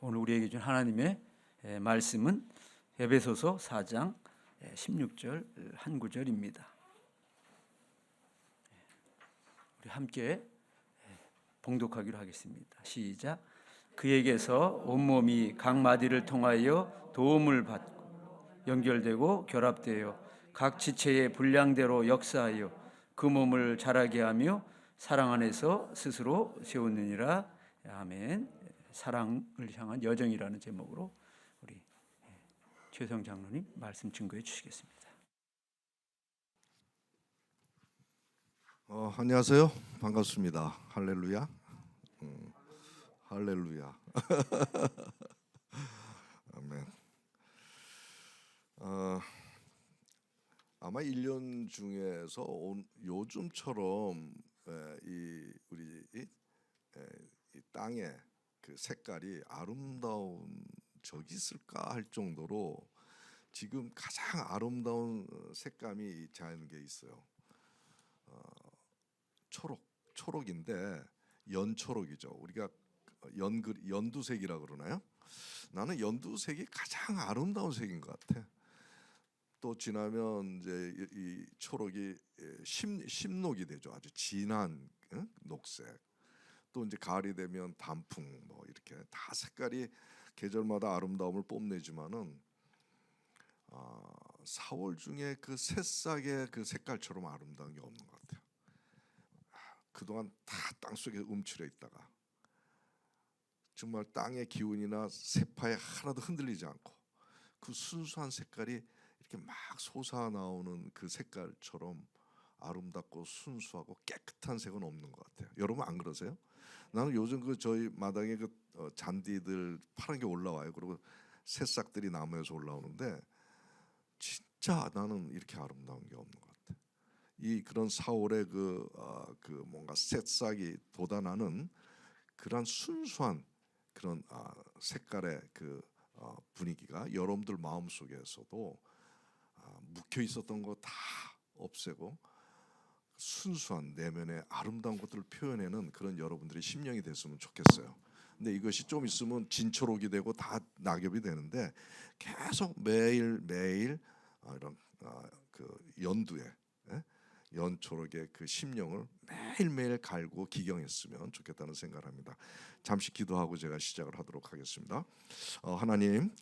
오늘 우리에게 준 하나님의 말씀은 에베소서 4장 16절 한 구절입니다. 우리 함께 봉독하기로 하겠습니다. 시작. 그에게서 온몸이 각 마디를 통하여 도움을 받고 연결되고 결합되어 각 지체의 분량대로 역사하여 그 몸을 자라게 하며 사랑 안에서 스스로 세우느니라. 아멘. 사랑을 향한 여정이라는 제목으로 우리 최성 장로님 말씀 증거해 주시겠습니다. 안녕하세요. 반갑습니다. 할렐루야. 할렐루야. 아멘. 아마 1년 중에서 요즘처럼 우리 이 땅의 그 색깔이 아름다운 적이 있을까 할 정도로 지금 가장 아름다운 색감이 자연에 있어요. 초록인데 연초록이죠. 우리가 연두색이라 그러나요? 나는 연두색이 가장 아름다운 색인 것 같아. 또 지나면 이제 이 초록이 심록이 되죠. 아주 진한 녹색. 또 이제 가을이 되면 단풍 뭐 이렇게 다 색깔이 계절마다 아름다움을 뽐내지만은 4월 중에 그 새싹의 그 색깔처럼 아름다운 게 없는 것 같아요. 그동안 다 땅속에 움츠려 있다가 정말 땅의 기운이나 세파에 하나도 흔들리지 않고 그 순수한 색깔이 이렇게 막 솟아나오는 그 색깔처럼 아름답고 순수하고 깨끗한 색은 없는 것 같아요. 여러분 안 그러세요? 나는 요즘 그 저희 마당에 그 잔디들 파란 게 올라와요. 그리고 새싹들이 나무에서 올라오는데 진짜 나는 이렇게 아름다운 게 없는 것 같아요. 이 그런 4월의 그 뭔가 새싹이 돋아나는 그런 순수한 그런 색깔의 그 분위기가 여러분들 마음 속에서도 묵혀 있었던 거 다 없애고 순수한 내면의 아름다운 것들을 표현하는 그런 여러분들의 심령이 됐으면 좋겠어요. 근데 이것이 좀 있으면 진초록이 되고 다 낙엽이 되는데 계속 매일 이런 그 연두에 연초록의 그 심령을 매일매일 갈고 기경했으면 좋겠다는 생각을 합니다. 잠시 기도하고 제가 시작을 하도록 하겠습니다. 하나님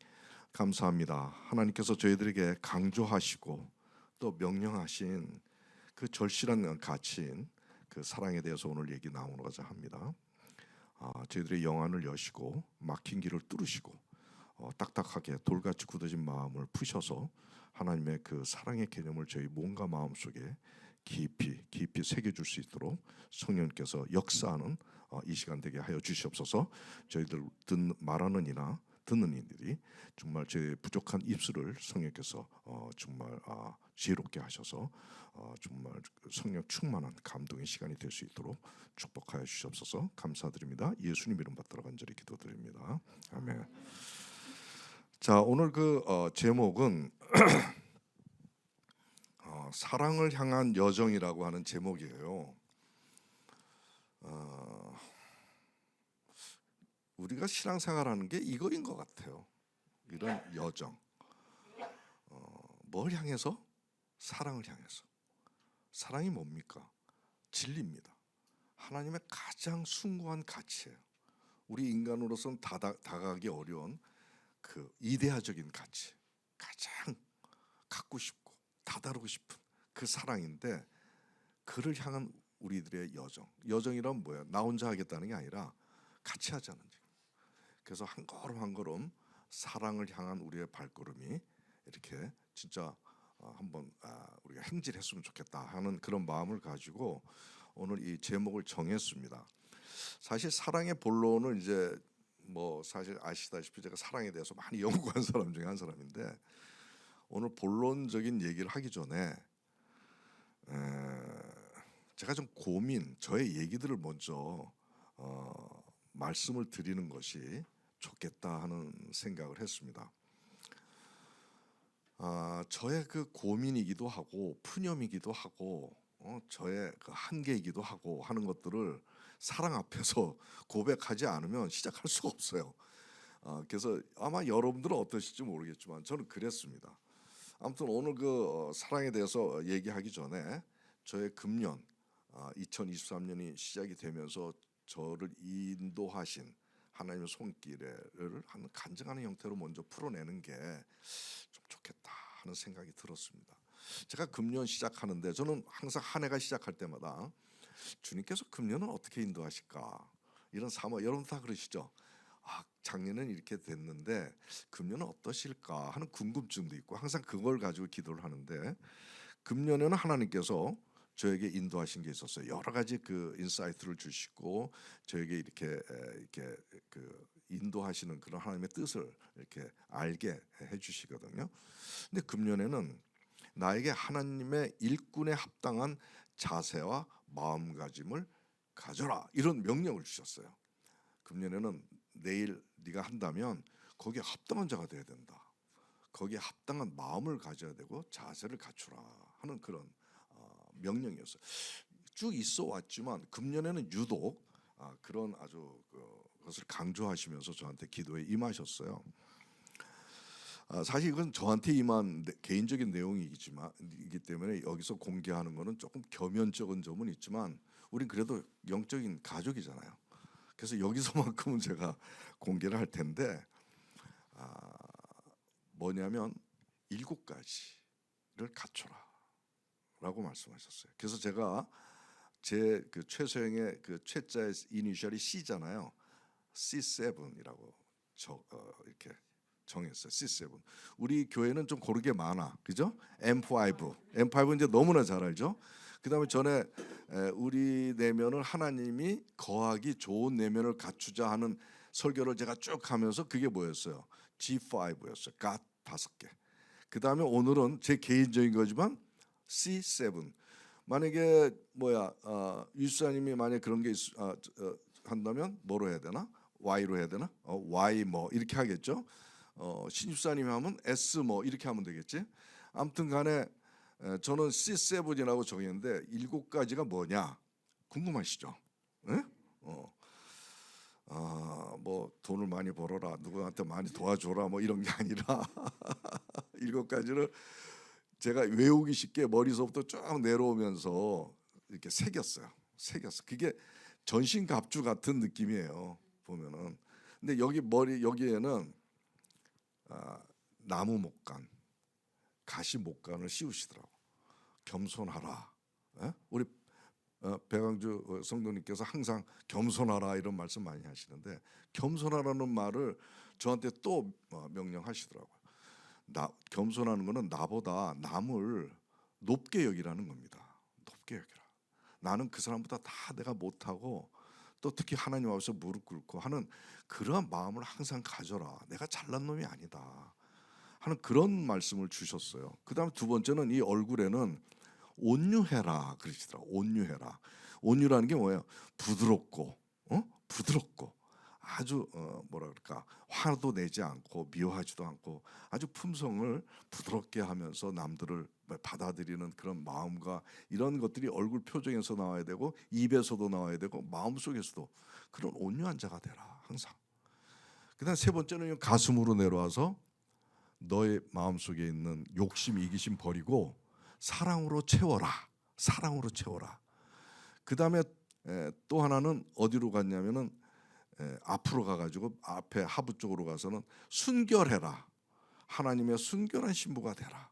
감사합니다. 하나님께서 저희들에게 강조하시고 또 명령하신 그 절실한 가치인 그 사랑에 대해서 오늘 얘기 나누고자 합니다. 저희들의 영안을 여시고 막힌 길을 뚫으시고 딱딱하게 돌같이 굳어진 마음을 푸셔서 하나님의 그 사랑의 개념을 저희 몸과 마음 속에 깊이 새겨줄 수 있도록 성령께서 역사하는 이 시간 되게 하여 주시옵소서. 저희들 말하는 이나 듣는 이들이 정말 제 부족한 입술을 성령께서 정말 지혜롭게 하셔서 정말 성령 충만한 감동의 시간이 될 수 있도록 축복하여 주시옵소서. 감사드립니다. 예수님 이름 받들어 간절히 기도드립니다. 아멘. 자, 오늘 그 제목은 사랑을 향한 여정이라고 하는 제목이에요. 우리가 신앙생활하는 게 이거인 것 같아요. 이런 여정. 뭘 향해서? 사랑을 향해서. 사랑이 뭡니까? 진리입니다. 하나님의 가장 숭고한 가치예요. 우리 인간으로서는 다가가기 어려운 그 이데아적인 가치, 가장 갖고 싶고 다다르고 싶은 그 사랑인데 그를 향한 우리들의 여정이란 뭐야? 나 혼자 하겠다는 게 아니라 같이 하자는 얘기. 그래서 한 걸음 한 걸음 사랑을 향한 우리의 발걸음이 이렇게 진짜 한번 우리가 행진했으면 좋겠다 하는 그런 마음을 가지고 오늘 이 제목을 정했습니다. 사실 사랑의 본론을 이제 뭐 사실 아시다시피 제가 사랑에 대해서 많이 연구한 사람 중에 한 사람인데 오늘 본론적인 얘기를 하기 전에 제가 좀 저의 얘기들을 먼저 말씀을 드리는 것이 좋겠다 하는 생각을 했습니다. 저의 그 고민이기도 하고 푸념이기도 하고 저의 그 한계이기도 하고 하는 것들을 사랑 앞에서 고백하지 않으면 시작할 수가 없어요. 그래서 아마 여러분들은 어떠실지 모르겠지만 저는 그랬습니다. 아무튼 오늘 그 사랑에 대해서 얘기하기 전에 저의 금년 2023년이 시작이 되면서 저를 인도하신 하나님의 손길을 한 간증하는 형태로 먼저 풀어내는 게 좀 좋겠다 하는 생각이 들었습니다. 제가 금년 시작하는데 저는 항상 한 해가 시작할 때마다 주님께서 금년은 어떻게 인도하실까 이런 사모 여러분 다 그러시죠. 작년은 이렇게 됐는데 금년은 어떠실까 하는 궁금증도 있고 항상 그걸 가지고 기도를 하는데 금년에는 하나님께서 저에게 인도하신 게 있었어요. 여러 가지 그 인사이트를 주시고 저에게 이렇게 그 인도하시는 그런 하나님의 뜻을 이렇게 알게 해주시거든요. 근데 금년에는 나에게 하나님의 일꾼에 합당한 자세와 마음가짐을 가져라 이런 명령을 주셨어요. 금년에는 내일 네가 한다면 거기에 합당한 자가 돼야 된다. 거기에 합당한 마음을 가져야 되고 자세를 갖추라 하는 그런 명령이었어요. 쭉 있어 왔지만 금년에는 유독 그런 아주 그것을 강조하시면서 저한테 기도에 임하셨어요. 사실 이건 저한테 임한 개인적인 내용이기 때문에 여기서 공개하는 것은 조금 겸연쩍은 점은 있지만 우린 그래도 영적인 가족이잖아요. 그래서 여기서만큼은 제가 공개를 할 텐데 뭐냐면 7가지를 갖춰라라고 말씀하셨어요. 그래서 제가 제 그 최소영의 그 최자의 이니셜이 C잖아요. C7이라고 이렇게 정했어요. C7. 우리 교회는 좀 고르게 많아, 그죠? M5 이제 너무나 잘 알죠. 그다음에 전에 우리 내면을 하나님이 거하기 좋은 내면을 갖추자 하는 설교를 제가 쭉 하면서 그게 뭐였어요? G5였어요. God 5개. 그다음에 오늘은 제 개인적인 거지만 C7. 만약에 유수사님이 만약 그런 게 한다면 뭐로 해야 되나? Y로 해야 되나? Y 뭐 이렇게 하겠죠. 신입사님이 하면 S 뭐 이렇게 하면 되겠지. 아무튼간에 저는 C7이라고 정했는데 7가지가 뭐냐 궁금하시죠? 네? 뭐 돈을 많이 벌어라, 누구한테 많이 도와줘라 뭐 이런 게 아니라 7가지를 제가 외우기 쉽게 머릿속부터 쭉 내려오면서 이렇게 새겼어요. 그게 전신갑주 같은 느낌이에요. 보면은. 근데 여기에는 나무 목간, 가시 목간을 씌우시더라고. 겸손하라. 우리 배강주 성도님께서 항상 겸손하라 이런 말씀 많이 하시는데 겸손하라는 말을 저한테 또 명령하시더라고요. 겸손하는 것은 나보다 남을 높게 여기라는 겁니다. 높게 여기라. 나는 그 사람보다 다 내가 못하고 또 특히 하나님 앞에서 무릎 꿇고 하는 그러한 마음을 항상 가져라. 내가 잘난 놈이 아니다 하는 그런 말씀을 주셨어요. 그 다음에 두 번째는 이 얼굴에는 온유해라 그러시더라고요. 온유해라. 온유라는 게 뭐예요? 부드럽고 아주 뭐라 그럴까, 화도 내지 않고 미워하지도 않고 아주 품성을 부드럽게 하면서 남들을 받아들이는 그런 마음과 이런 것들이 얼굴 표정에서 나와야 되고 입에서도 나와야 되고 마음속에서도 그런 온유한 자가 되라 항상. 그다음 세 번째는 가슴으로 내려와서 너의 마음속에 있는 욕심, 이기심 버리고 사랑으로 채워라. 사랑으로 채워라. 그다음에 또 하나는 어디로 갔냐면은 앞으로 가가지고 앞에 하부 쪽으로 가서는 순결해라. 하나님의 순결한 신부가 되라.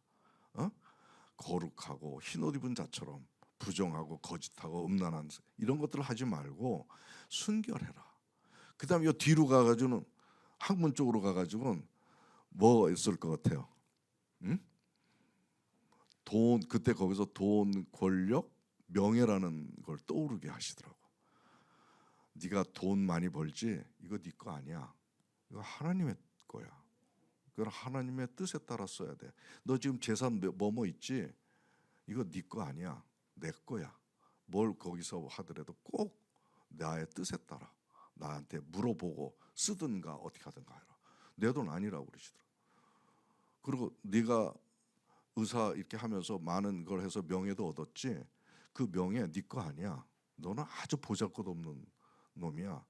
거룩하고 흰옷 입은 자처럼 부정하고 거짓하고 음란한 이런 것들을 하지 말고 순결해라. 그다음에 이 뒤로 가가지고는 학문 쪽으로 가가지고는 뭐 있을 것 같아요? 돈, 그때 거기서 돈, 권력, 명예라는 걸 떠오르게 하시더라고. 네가 돈 많이 벌지? 이거 네 거 아니야. 이거 하나님의 거야. 그건 하나님의 뜻에 따라 써야 돼. 너 지금 재산 뭐뭐 있지? 이거 네 거 아니야. 내 거야. 뭘 거기서 하더라도 꼭 나의 뜻에 따라 나한테 물어보고 쓰든가 어떻게 하든가 해라. 내 돈 아니라고 그러시더라고. 그리고 네가 의사 이렇게 하면서 많은 걸 해서 명예도 얻었지? 그 명예 네 거 아니야. 너는 아주 보잘것없는 놈이야.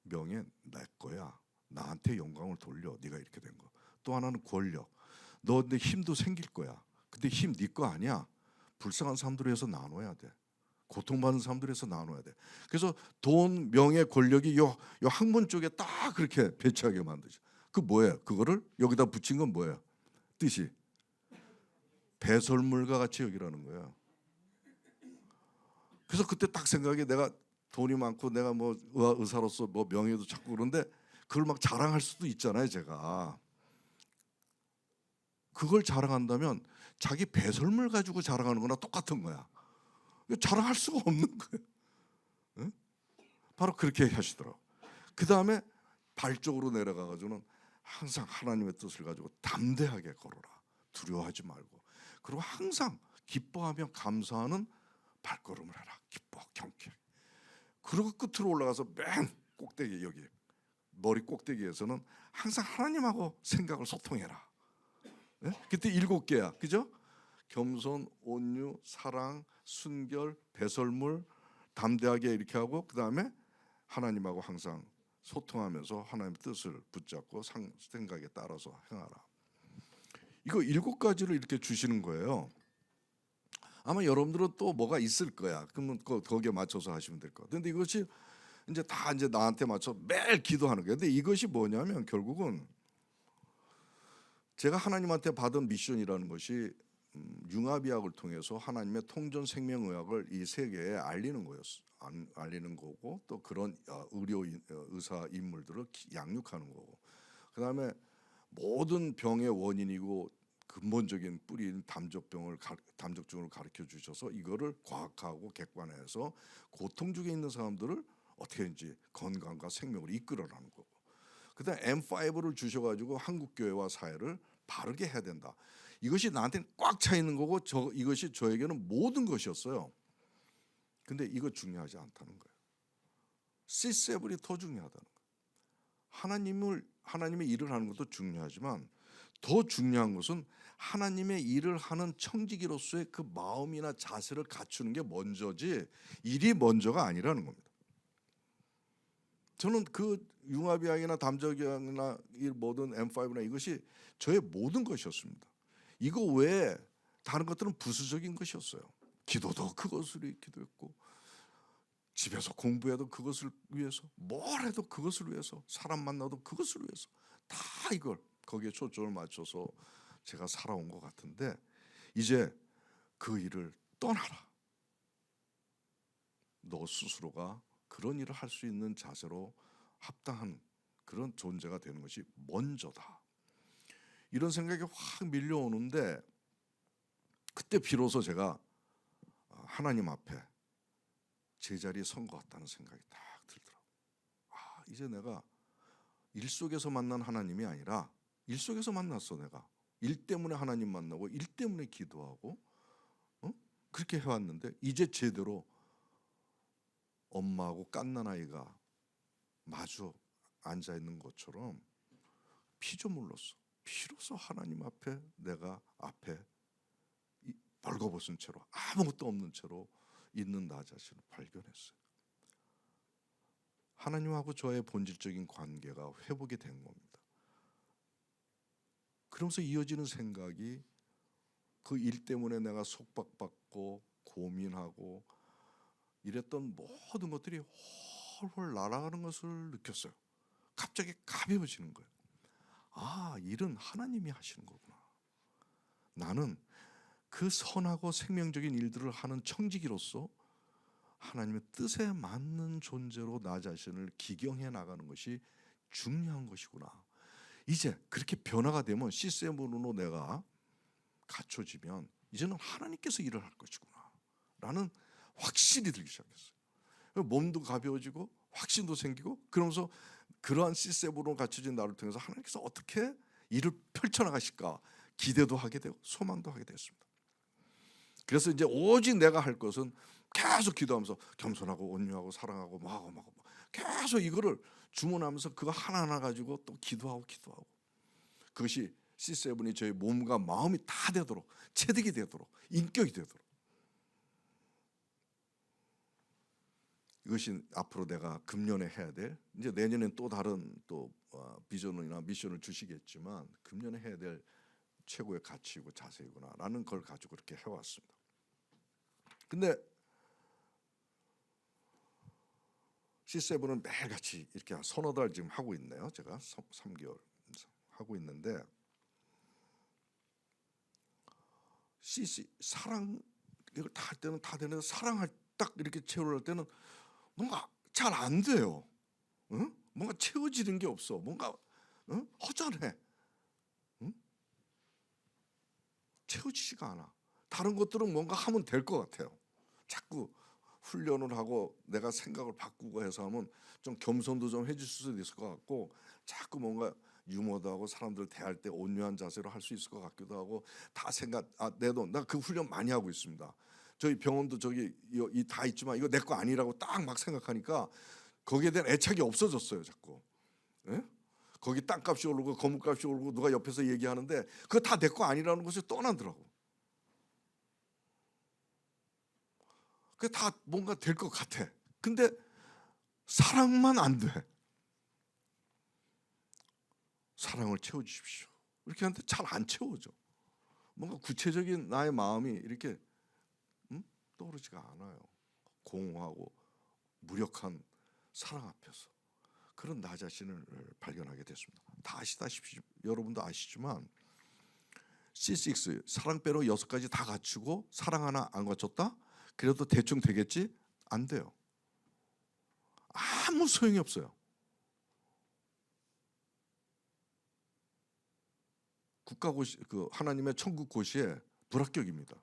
명예 내 거야. 나한테 영광을 돌려. 네가 이렇게 된 거. 또 하나는 권력. 너 근데 힘도 생길 거야. 근데 힘 네 거 아니야. 불쌍한 사람들 위해서 나눠야 돼. 고통받는 사람들 위해서 나눠야 돼. 그래서 돈, 명예, 권력이 요 학문 쪽에 딱 그렇게 배치하게 만드죠. 그 뭐예요? 그거를 여기다 붙인 건 뭐예요? 뜻이 배설물과 같이 여기라는 거야. 그래서 그때 딱 생각이, 내가 돈이 많고 내가 뭐 의사로서 뭐 명예도 찾고 그런데 그걸 막 자랑할 수도 있잖아요. 제가 그걸 자랑한다면 자기 배설물 가지고 자랑하는 거나 똑같은 거야. 자랑할 수가 없는 거예요. 응? 바로 그렇게 하시더라고. 그 다음에 발적으로 내려가가지고는 항상 하나님의 뜻을 가지고 담대하게 걸어라. 두려워하지 말고. 그리고 항상 기뻐하며 감사하는 발걸음을 해라. 기뻐 경쾌하게. 그리고 끝으로 올라가서 맨 꼭대기, 여기 머리 꼭대기에서는 항상 하나님하고 생각을 소통해라. 네? 그때 7개야, 그죠? 겸손, 온유, 사랑, 순결, 배설물, 담대하게 이렇게 하고, 그 다음에 하나님하고 항상 소통하면서 하나님의 뜻을 붙잡고 생각에 따라서 행하라. 이거 7가지를 이렇게 주시는 거예요. 아마 여러분들은 또 뭐가 있을 거야. 그러면 거기에 맞춰서 하시면 될 것 같아요. 근데 이것이 이제 나한테 맞춰 매일 기도하는 거예요. 근데 이것이 뭐냐면 결국은 제가 하나님한테 받은 미션이라는 것이 융합의학을 통해서 하나님의 통전 생명의학을 이 세계에 알리는 거였어. 알리는 거고, 또 그런 의사 인물들을 양육하는 거고, 그 다음에 모든 병의 원인이고 근본적인 뿌리인 담적증을 가르쳐 주셔서 이거를 과학하고 객관화해서 고통 중에 있는 사람들을 어떻게든지 건강과 생명으로 이끌어라는 거고, 그다음 M5를 주셔가지고 한국 교회와 사회를 바르게 해야 된다. 이것이 나한테는 꽉 차 있는 거고, 이것이 저에게는 모든 것이었어요. 근데 이거 중요하지 않다는 거예요. C7이 더 중요하다는 거예요. 하나님의 일을 하는 것도 중요하지만 더 중요한 것은 하나님의 일을 하는 청지기로서의 그 마음이나 자세를 갖추는 게 먼저지 일이 먼저가 아니라는 겁니다. 저는 그 융합의학이나 담적의학이나 이 모든 M5나 이것이 저의 모든 것이었습니다. 이거 외에 다른 것들은 부수적인 것이었어요. 기도도 그것을 기도했고, 집에서 공부해도 그것을 위해서, 뭘 해도 그것을 위해서, 사람 만나도 그것을 위해서, 다 이걸 거기에 초점을 맞춰서 제가 살아온 것 같은데, 이제 그 일을 떠나라. 너 스스로가 그런 일을 할 수 있는 자세로 합당한 그런 존재가 되는 것이 먼저다. 이런 생각이 확 밀려오는데, 그때 비로소 제가 하나님 앞에 제자리에 선 것 같다는 생각이 딱 들더라고요. 이제 내가 일 속에서 만난 하나님이 아니라, 일 속에서 만났어. 내가 일 때문에 하나님 만나고 일 때문에 기도하고 그렇게 해왔는데, 이제 제대로 엄마하고 갓난아이가 마주 앉아있는 것처럼 피조물로서 비로소 하나님 앞에 내가 앞에 벌거벗은 채로, 아무것도 없는 채로 있는 나 자신을 발견했어요. 하나님하고 저의 본질적인 관계가 회복이 된 겁니다. 그러면서 이어지는 생각이, 그 일 때문에 내가 속박받고 고민하고 이랬던 모든 것들이 홀홀 날아가는 것을 느꼈어요. 갑자기 가벼워지는 거예요. 일은 하나님이 하시는 거구나. 나는 그 선하고 생명적인 일들을 하는 청지기로서 하나님의 뜻에 맞는 존재로 나 자신을 기경해 나가는 것이 중요한 것이구나. 이제 그렇게 변화가 되면, 시스템으로 내가 갖춰지면 이제는 하나님께서 일을 할 것이구나 라는 확신이 들기 시작했어요. 몸도 가벼워지고 확신도 생기고, 그러면서 그러한 시스템으로 갖춰진 나를 통해서 하나님께서 어떻게 일을 펼쳐나가실까 기대도 하게 되고 소망도 하게 됐습니다. 그래서 이제 오직 내가 할 것은 계속 기도하면서 겸손하고 온유하고 사랑하고 뭐하고 계속 이거를 주문하면서 그거 하나하나 가지고 또 기도하고 그것이 C7이 저희 몸과 마음이 다 되도록, 체득이 되도록, 인격이 되도록. 이것이 앞으로 내가 금년에 해야 될, 이제 내년엔 또 다른 또 비전이나 미션을 주시겠지만 금년에 해야 될 최고의 가치이고 자세이구나라는 걸 가지고 그렇게 해왔습니다. 근데 C7은 매일같이 이렇게 서너 달 지금 하고 있네요. 제가 3개월 하고 있는데 CC 사랑 이걸 다 할 때는 다 되는데 사랑할 딱 이렇게 채우려 할 때는 뭔가 잘 안 돼요. 응? 뭔가 채워지는 게 없어. 뭔가 허전해. 응? 채워지지가 않아. 다른 것들은 뭔가 하면 될 것 같아요. 자꾸 훈련을 하고 내가 생각을 바꾸고 해서 하면 좀 겸손도 좀 해줄 수도 있을 것 같고, 자꾸 뭔가 유머도 하고 사람들 대할 때 온유한 자세로 할 수 있을 것 같기도 하고, 다 생각 내도 나 그 훈련 많이 하고 있습니다. 저희 병원도 저기 이 다 있지만 이거 내 거 아니라고 딱 막 생각하니까 거기에 대한 애착이 없어졌어요. 자꾸. 예? 거기 땅값이 오르고 건물값이 오르고 누가 옆에서 얘기하는데 그거 다 내 거 아니라는 것이 떠나더라고. 그게 다 뭔가 될 것 같아. 근데 사랑만 안 돼. 사랑을 채워주십시오. 이렇게 하는데 잘 안 채워져. 뭔가 구체적인 나의 마음이 이렇게 떠오르지가 않아요. 공허하고 무력한 사랑 앞에서 그런 나 자신을 발견하게 됐습니다. 다 아시다시피 여러분도 아시지만 C6 사랑 빼로 6가지 다 갖추고 사랑 하나 안 갖췄다? 그래도 대충 되겠지? 안 돼요. 아무 소용이 없어요. 국가고시 그 하나님의 천국 고시에 불합격입니다.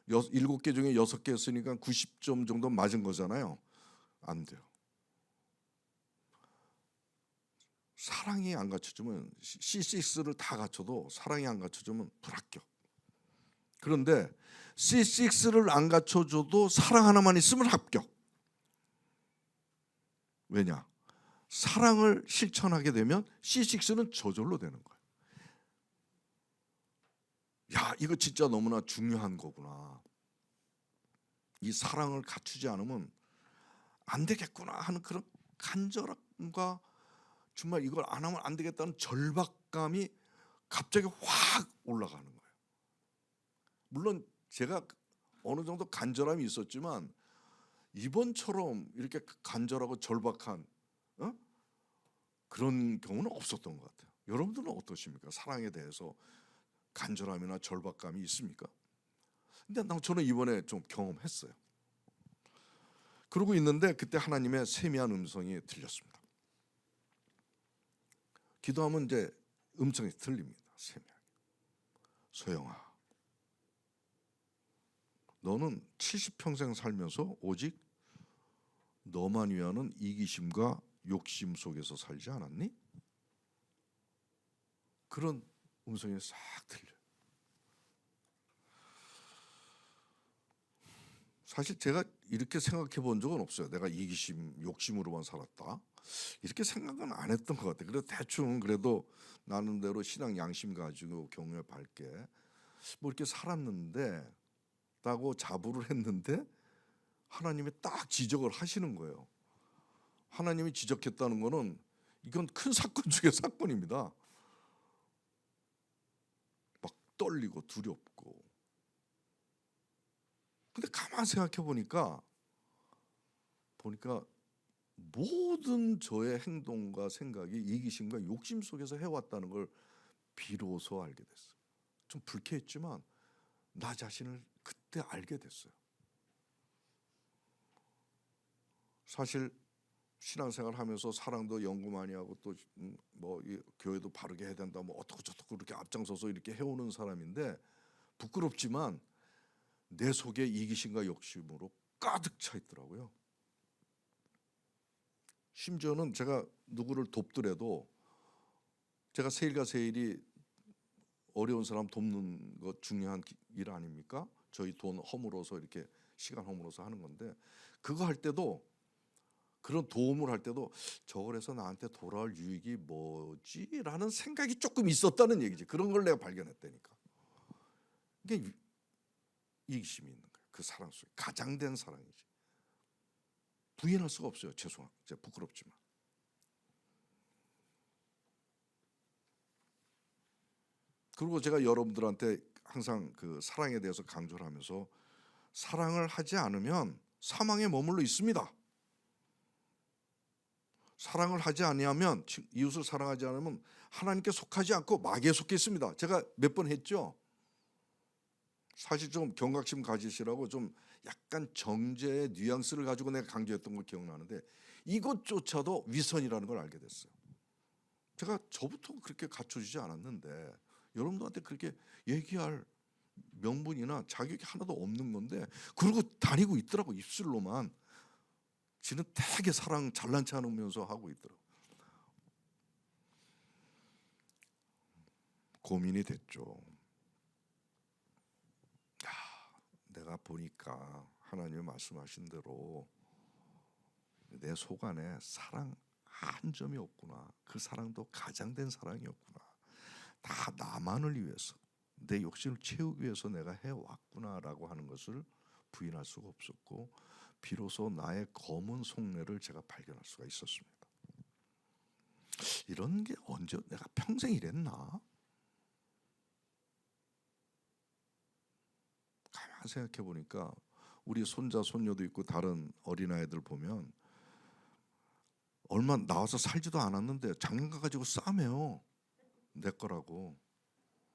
7개 중에 6개 했으니까 90점 정도 맞은 거잖아요. 안 돼요. 사랑이 안 갖춰주면 C6를 다 갖춰도 사랑이 안 갖춰주면 불합격. 그런데 C6를 안 갖춰줘도 사랑 하나만 있으면 합격. 왜냐? 사랑을 실천하게 되면 C6는 저절로 되는 거예요. 야, 이거 진짜 너무나 중요한 거구나. 이 사랑을 갖추지 않으면 안 되겠구나 하는 그런 간절함과 정말 이걸 안 하면 안 되겠다는 절박감이 갑자기 확 올라가는 거예요. 물론 제가 어느 정도 간절함이 있었지만 이번처럼 이렇게 간절하고 절박한 그런 경우는 없었던 것 같아요. 여러분들은 어떠십니까? 사랑에 대해서 간절함이나 절박감이 있습니까? 근데 저는 이번에 좀 경험했어요. 그러고 있는데 그때 하나님의 세미한 음성이 들렸습니다. 기도하면 이제 음성이 들립니다. 세미하게. 소영아, 너는 70평생 살면서 오직 너만 위하는 이기심과 욕심 속에서 살지 않았니? 그런 음성이 싹 들려요. 사실 제가 이렇게 생각해 본 적은 없어요. 내가 이기심, 욕심으로만 살았다. 이렇게 생각은 안 했던 것 같아요. 그래도 대충 그래도 나름대로 신앙 양심 가지고 경외 밝게 뭐 이렇게 살았는데 라고 자부를 했는데 하나님이 딱 지적을 하시는 거예요. 하나님이 지적했다는 거는 이건 큰 사건 중에 사건입니다. 막 떨리고 두렵고. 근데 가만 생각해 보니까 모든 저의 행동과 생각이 이기심과 욕심 속에서 해왔다는 걸 비로소 알게 됐어요. 좀 불쾌했지만 나 자신을 그때 알게 됐어요. 사실 신앙생활 하면서 사랑도 연구 많이 하고 또 뭐 교회도 바르게 해야 된다 뭐 어떻고 저떻고 그렇게 앞장서서 이렇게 해오는 사람인데 부끄럽지만 내 속에 이기심과 욕심으로 가득 차 있더라고요. 심지어는 제가 누구를 돕더라도 제가 세일과 세일이 어려운 사람 돕는 것 중요한 일 아닙니까? 저희 돈 허물어서 이렇게 시간 허물어서 하는 건데 그거 할 때도 그런 도움을 할 때도 저걸 해서 나한테 돌아올 유익이 뭐지라는 생각이 조금 있었다는 얘기지. 그런 걸 내가 발견했다니까. 이게 이기심이 있는 거예요. 그 사랑 속에 가장된 사랑이지. 부인할 수가 없어요. 죄송합니다. 부끄럽지만. 그리고 제가 여러분들한테 항상 그 사랑에 대해서 강조를 하면서 사랑을 하지 않으면 사망에 머물러 있습니다. 사랑을 하지 아니하면, 이웃을 사랑하지 않으면 하나님께 속하지 않고 마귀에 속해 있습니다. 제가 몇 번 했죠. 사실 좀 경각심 가지시라고 좀 약간 정제의 뉘앙스를 가지고 내가 강조했던 거 기억나는데 이것조차도 위선이라는 걸 알게 됐어요. 제가 저부터 그렇게 갖춰지지 않았는데 여러분들한테 그렇게 얘기할 명분이나 자격이 하나도 없는 건데 그러고 다니고 있더라고. 입술로만. 지는 되게 사랑 잘난 체 않으면서 하고 있더라고. 고민이 됐죠. 내가 보니까 하나님이 말씀하신 대로 내 속 안에 사랑 한 점이 없구나. 그 사랑도 가장된 사랑이었구나. 다 나만을 위해서, 내 욕심을 채우기 위해서 내가 해왔구나라고 하는 것을 부인할 수가 없었고 비로소 나의 검은 속내를 제가 발견할 수가 있었습니다. 이런 게 언제, 내가 평생 이랬나? 가만 생각해 보니까 우리 손자 손녀도 있고 다른 어린아이들 보면 얼마 나와서 살지도 않았는데 장난감 가지고 싸매요. 내 거라고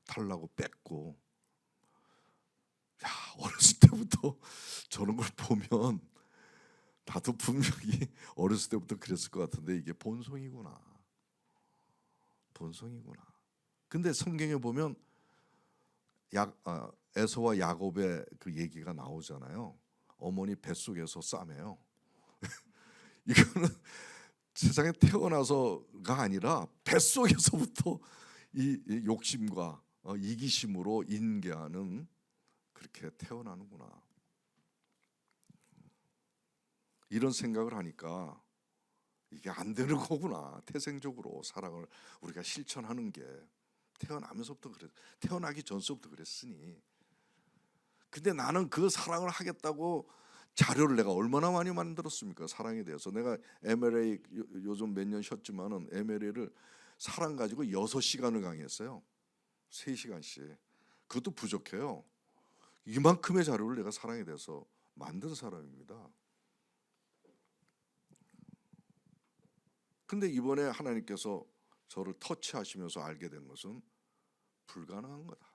달라고 뺏고. 야, 어렸을 때부터 저런 걸 보면 나도 분명히 어렸을 때부터 그랬을 것 같은데 이게 본성이구나. 본성이구나. 근데 성경에 보면 에서와 야곱의 그 얘기가 나오잖아요. 어머니 뱃속에서 싸매요. 이거는 세상에 태어나서가 아니라 뱃속에서부터 이 욕심과 이기심으로 인계하는, 그렇게 태어나는구나. 이런 생각을 하니까 이게 안 되는 거구나. 태생적으로 사랑을 우리가 실천하는 게 태어나면서부터 그랬, 태어나기 전서부터 그랬으니. 근데 나는 그 사랑을 하겠다고 자료를 내가 얼마나 많이 만들었습니까? 사랑에 대해서. 내가 MLA 요즘 몇 년 쉬었지만은 MLA를 사랑 가지고 6시간을 강의했어요. 3시간씩. 그것도 부족해요. 이만큼의 자료를 내가 사랑에 대해서 만든 사람입니다. 근데 이번에 하나님께서 저를 터치하시면서 알게 된 것은 불가능한 거다.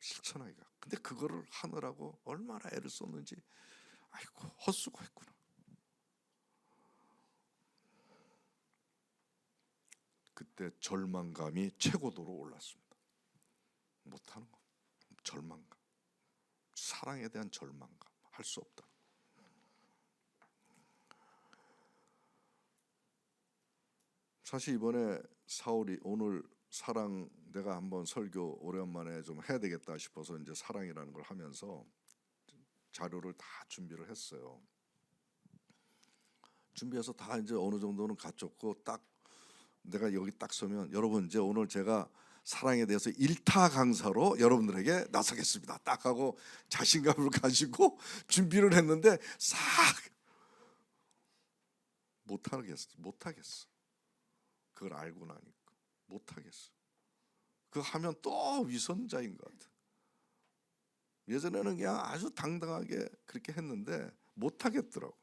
실천하기가. 근데 그거를 하느라고 얼마나 애를 썼는지, 아이고 헛수고했구나. 그때 절망감이 최고도로 올랐습니다. 못하는 거. 절망감. 사랑에 대한 절망감. 할 수 없다. 사실 이번에 사울이 오늘 사랑, 내가 한번 설교 오랜만에 좀 해야 되겠다 싶어서 이제 사랑이라는 걸 하면서 자료를 다 준비를 했어요. 준비해서 다 이제 어느 정도는 갖췄고 딱 내가 여기 딱 서면, 여러분 이제 오늘 제가 사랑에 대해서 1타 강사로 여러분들에게 나서겠습니다. 딱 하고 자신감을 가지고 준비를 했는데 싹 못하겠어. 그걸 알고 나니까 못하겠어. 그거 하면 또 위선자인 것 같아. 예전에는 그냥 아주 당당하게 그렇게 했는데 못하겠더라고.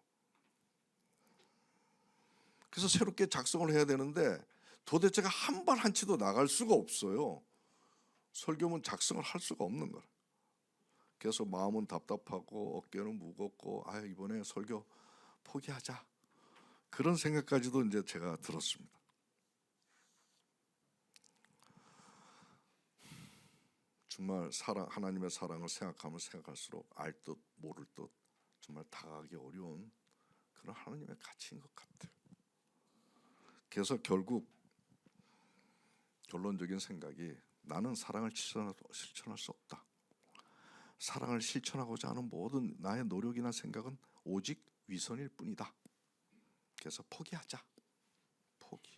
그래서 새롭게 작성을 해야 되는데 도대체가 한 발 한 치도 나갈 수가 없어요. 설교문 작성을 할 수가 없는 거야. 그래서 마음은 답답하고 어깨는 무겁고 이번에 설교 포기하자. 그런 생각까지도 이제 제가 들었습니다. 정말 하나님의 사랑을 생각하면 생각할수록 알 듯 모를 듯 정말 다가가기 어려운 그런 하나님의 가치인 것 같아요. 그래서 결국 결론적인 생각이, 나는 사랑을 실천할 수 없다. 사랑을 실천하고자 하는 모든 나의 노력이나 생각은 오직 위선일 뿐이다. 그래서 포기하자. 포기.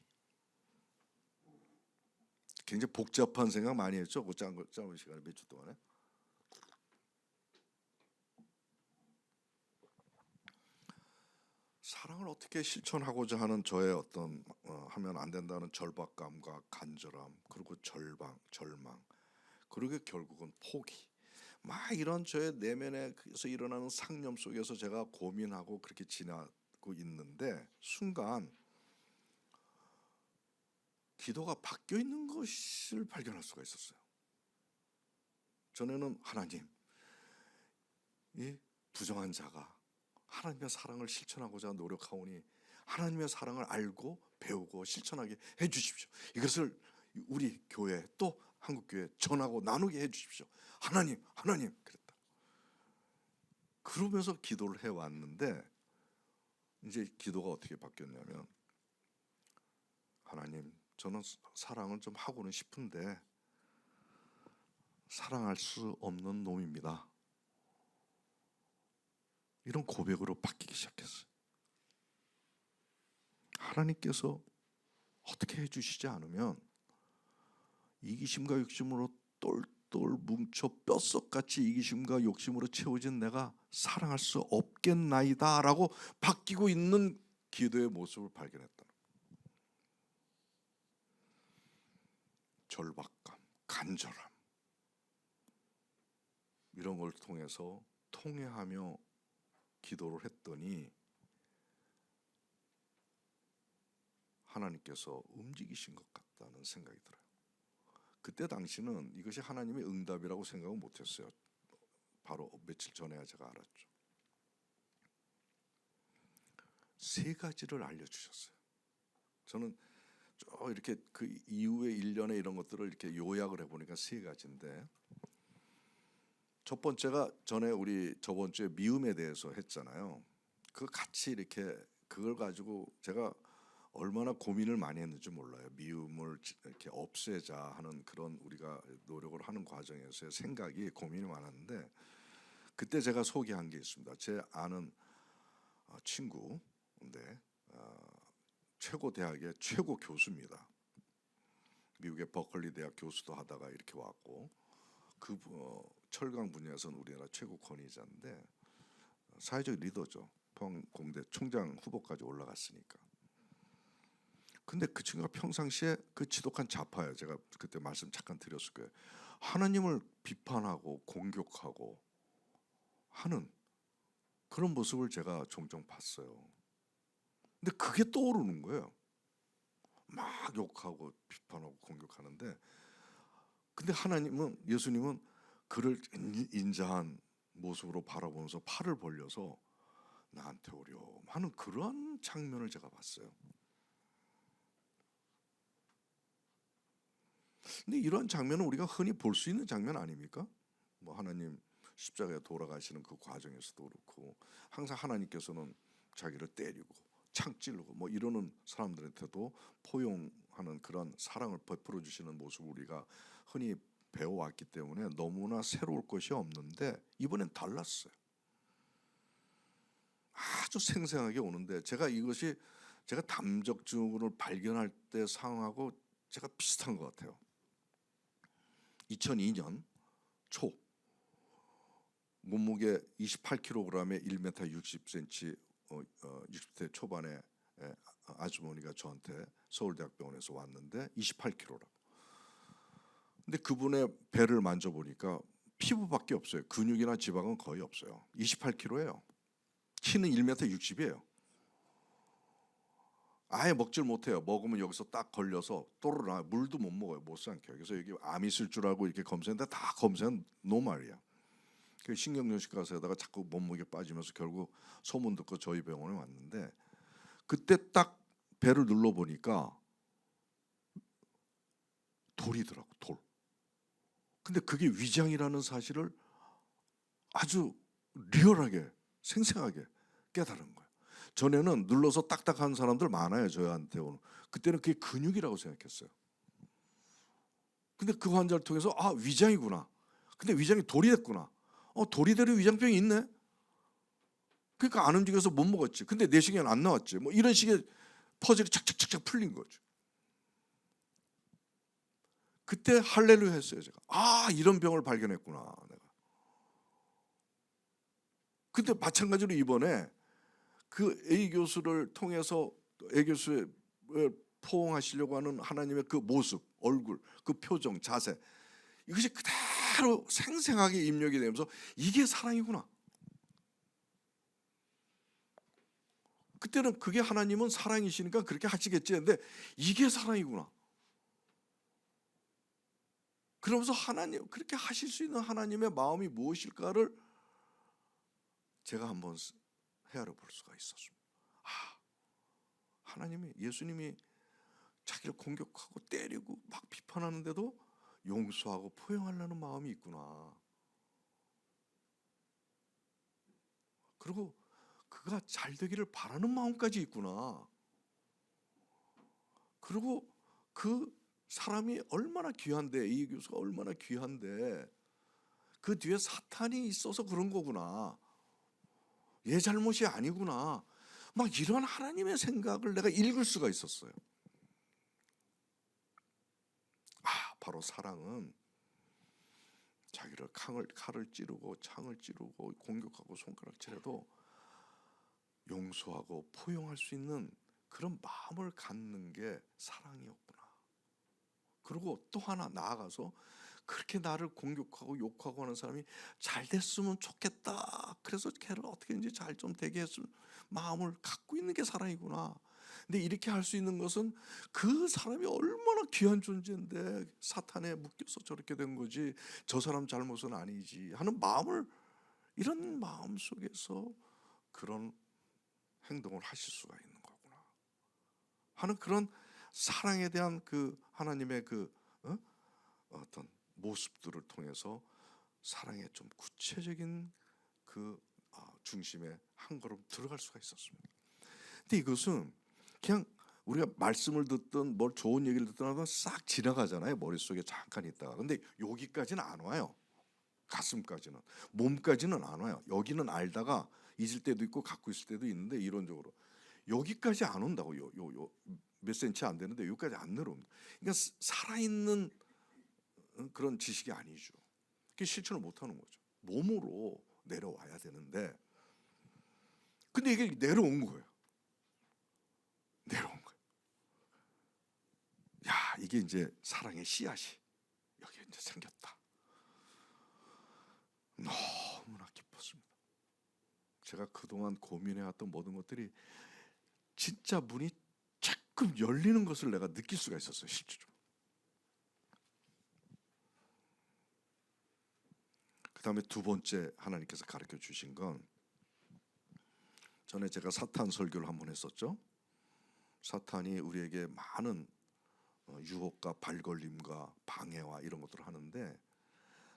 굉장히 복잡한 생각 많이 했죠. 그 짧은 시간에 몇 주 동안에. 사랑을 어떻게 실천하고자 하는 저의 어떤 하면 안 된다는 절박감과 간절함, 그리고 절망, 그리고 결국은 포기. 막 이런 저의 내면에서 일어나는 상념 속에서 제가 고민하고 그렇게 지나고 있는데 순간 기도가 바뀌어 있는 것을 발견할 수가 있었어요. 전에는 하나님, 이 부정한 자가 하나님의 사랑을 실천하고자 노력하오니 하나님의 사랑을 알고 배우고 실천하게 해주십시오. 이것을 우리 교회 또 한국교회 전하고 나누게 해주십시오. 하나님 그랬다. 그러면서 기도를 해왔는데 이제 기도가 어떻게 바뀌었냐면, 하나님, 저는 사랑을 좀 하고는 싶은데 사랑할 수 없는 놈입니다. 이런 고백으로 바뀌기 시작했어요. 하나님께서 어떻게 해주시지 않으면 이기심과 욕심으로 똘똘 뭉쳐 뼛속같이 이기심과 욕심으로 채워진 내가 사랑할 수 없겠나이다 라고 바뀌고 있는 기도의 모습을 발견했다. 절박감, 간절함, 이런 걸 통해서 통회하며 기도를 했더니 하나님께서 움직이신 것 같다는 생각이 들어요. 그때 당시는 이것이 하나님의 응답이라고 생각은 못했어요. 바로 며칠 전에야 제가 알았죠. 3가지를 알려주셨어요. 저는 이렇게 그 이후의 일련의 이런 것들을 이렇게 요약을 해보니까 3가지인데, 첫 번째가 전에 우리 저번 주에 미움에 대해서 했잖아요. 그 같이 이렇게 그걸 가지고 제가 얼마나 고민을 많이 했는지 몰라요. 미움을 이렇게 없애자 하는 그런 우리가 노력을 하는 과정에서의 생각이 고민이 많았는데, 그때 제가 소개한 게 있습니다. 제 아는 친구인데 최고 대학의 최고 교수입니다. 미국의 버클리 대학 교수도 하다가 이렇게 왔고, 그 철강 분야에서는 우리나라 최고 권위자인데 사회적 리더죠. 포항공대 총장 후보까지 올라갔으니까. 근데 그 친구가 평상시에 그 지독한 좌파예요. 제가 그때 말씀 잠깐 드렸을 거예요. 하나님을 비판하고 공격하고 하는 그런 모습을 제가 종종 봤어요. 근데 그게 떠오르는 거예요. 막 욕하고 비판하고 공격하는데, 근데 하나님은, 예수님은 그를 인자한 모습으로 바라보면서 팔을 벌려서 나한테 오렴 하는 그런 장면을 제가 봤어요. 근데 이러한 장면은 우리가 흔히 볼 수 있는 장면 아닙니까? 뭐 하나님 십자가에 돌아가시는 그 과정에서도 그렇고, 항상 하나님께서는 자기를 때리고 창 찌르고 뭐 이러는 사람들한테도 포용하는 그런 사랑을 베풀어 주시는 모습을 우리가 흔히 배워왔기 때문에 너무나 새로울 것이 없는데, 이번엔 달랐어요. 아주 생생하게 오는데, 이것이 제가 담적증후군을 발견할 때 상황하고 제가 비슷한 것 같아요. 2002년 초 몸무게 28kg에 1m 60cm 60대 초반에 아주머니가 저한테 서울대학병원에서 왔는데 28kg라고. 근데 그분의 배를 만져보니까 피부밖에 없어요. 근육이나 지방은 거의 없어요. 28kg예요. 키는 1m 60이에요. 아예 먹질 못해요. 먹으면 여기서 딱 걸려서 또르르 물도 못 먹어요. 못 삼켜요. 그래서 여기 암 있을 줄 알고 이렇게 검사했는데 다 검사는 노말이야. 그 신경정신과에다가 자꾸 몸무게 빠지면서 결국 소문 듣고 저희 병원에 왔는데, 그때 딱 배를 눌러 보니까 돌이더라고, 돌. 근데 그게 위장이라는 사실을 아주 리얼하게 생생하게 깨달은 거예요. 전에는 눌러서 딱딱한 사람들 많아요, 저한테 오는. 그때는 그게 근육이라고 생각했어요. 근데 그 환자를 통해서 위장이구나. 근데 위장이 돌이 됐구나. 돌이 되는 위장병이 있네. 그러니까 안 움직여서 못 먹었지. 근데 내시경은 안 나왔지. 뭐 이런 식의 퍼즐이 착착착착 풀린 거죠. 그때 할렐루야 했어요, 제가. 이런 병을 발견했구나, 내가. 근데 마찬가지로 이번에 그 A 교수를 통해서 A 교수에 포옹하시려고 하는 하나님의 그 모습, 얼굴, 그 표정, 자세, 이것이 그대로 생생하게 입력이 되면서 이게 사랑이구나. 그때는 그게 하나님은 사랑이시니까 그렇게 하시겠지 했는데 이게 사랑이구나. 그러면서 하나님, 그렇게 하실 수 있는 하나님의 마음이 무엇일까를 제가 한번 헤아려 볼 수가 있었습니다. 하나님이, 예수님이 자기를 공격하고 때리고 막 비판하는데도 용서하고 포용하려는 마음이 있구나. 그리고 그가 잘 되기를 바라는 마음까지 있구나. 그리고 그 사람이 얼마나 귀한데, 이 교수가 얼마나 귀한데 그 뒤에 사탄이 있어서 그런 거구나. 얘 잘못이 아니구나. 막 이런 하나님의 생각을 내가 읽을 수가 있었어요. 바로 사랑은 자기를 칼을 찌르고 창을 찌르고 공격하고 손가락질해도 용서하고 포용할 수 있는 그런 마음을 갖는 게 사랑이었구나. 그리고 또 하나 나아가서 그렇게 나를 공격하고 욕하고 하는 사람이 잘 됐으면 좋겠다. 그래서 걔를 어떻게든지 잘 좀 되게 했으면 마음을 갖고 있는 게 사랑이구나. 근데 이렇게 할 수 있는 것은 그 사람이 얼마나 귀한 존재인데 사탄에 묶여서 저렇게 된 거지, 저 사람 잘못은 아니지 하는 마음을, 이런 마음 속에서 그런 행동을 하실 수가 있는 거구나 하는 그런 사랑에 대한 그 하나님의 그 어떤 모습들을 통해서 사랑의 좀 구체적인 그 중심에 한 걸음 들어갈 수가 있었습니다. 근데 이것은 그냥 우리가 말씀을 듣든 뭘 좋은 얘기를 듣든 하면 싹 지나가잖아요. 머릿속에 잠깐 있다가. 근데 여기까지는 안 와요. 가슴까지는. 몸까지는 안 와요. 여기는 알다가 잊을 때도 있고 갖고 있을 때도 있는데 이론적으로 여기까지 안 온다고. 몇 센치 안 되는데 여기까지 안 내려옵니다. 그러니까 살아있는 그런 지식이 아니죠. 그게 실천을 못하는 거죠. 몸으로 내려와야 되는데, 근데 이게 내려온 거예요. 내려온 거예요. 야, 이게 이제 사랑의 씨앗이 여기에 이제 생겼다. 너무나 기뻤습니다. 제가 그동안 고민해왔던 모든 것들이 진짜 문이 조금 열리는 것을 내가 느낄 수가 있었어요. 실제로. 그 다음에 두 번째 하나님께서 가르쳐 주신 건, 전에 제가 사탄 설교를 한번 했었죠. 사탄이 우리에게 많은 유혹과 발걸림과 방해와 이런 것들을 하는데,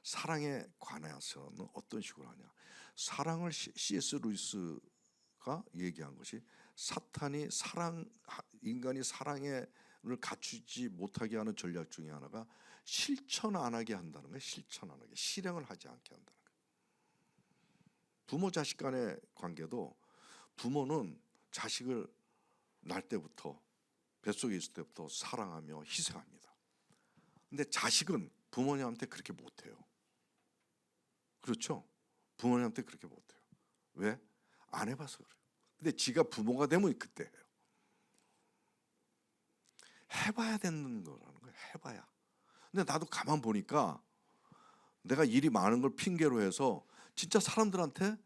사랑에 관해서는 어떤 식으로 하냐. 사랑을 C.S. 루이스가 얘기한 것이, 사탄이 인간이 사랑을 갖추지 못하게 하는 전략 중에 하나가 실천 안 하게 한다는 거예요. 실천 안 하게, 실행을 하지 않게 한다는 거예요. 부모 자식 간의 관계도 부모는 자식을 날 때부터, 뱃속에 있을 때부터 사랑하며 희생합니다. 근데 자식은 부모님한테 그렇게 못해요. 그렇죠? 부모님한테 그렇게 못해요. 왜? 안 해봐서 그래요. 근데 지가 부모가 되면 그때 해요. 해봐야 되는 거라는 거예요. 해봐야. 근데 나도 가만 보니까 내가 일이 많은 걸 핑계로 해서 진짜 사람들한테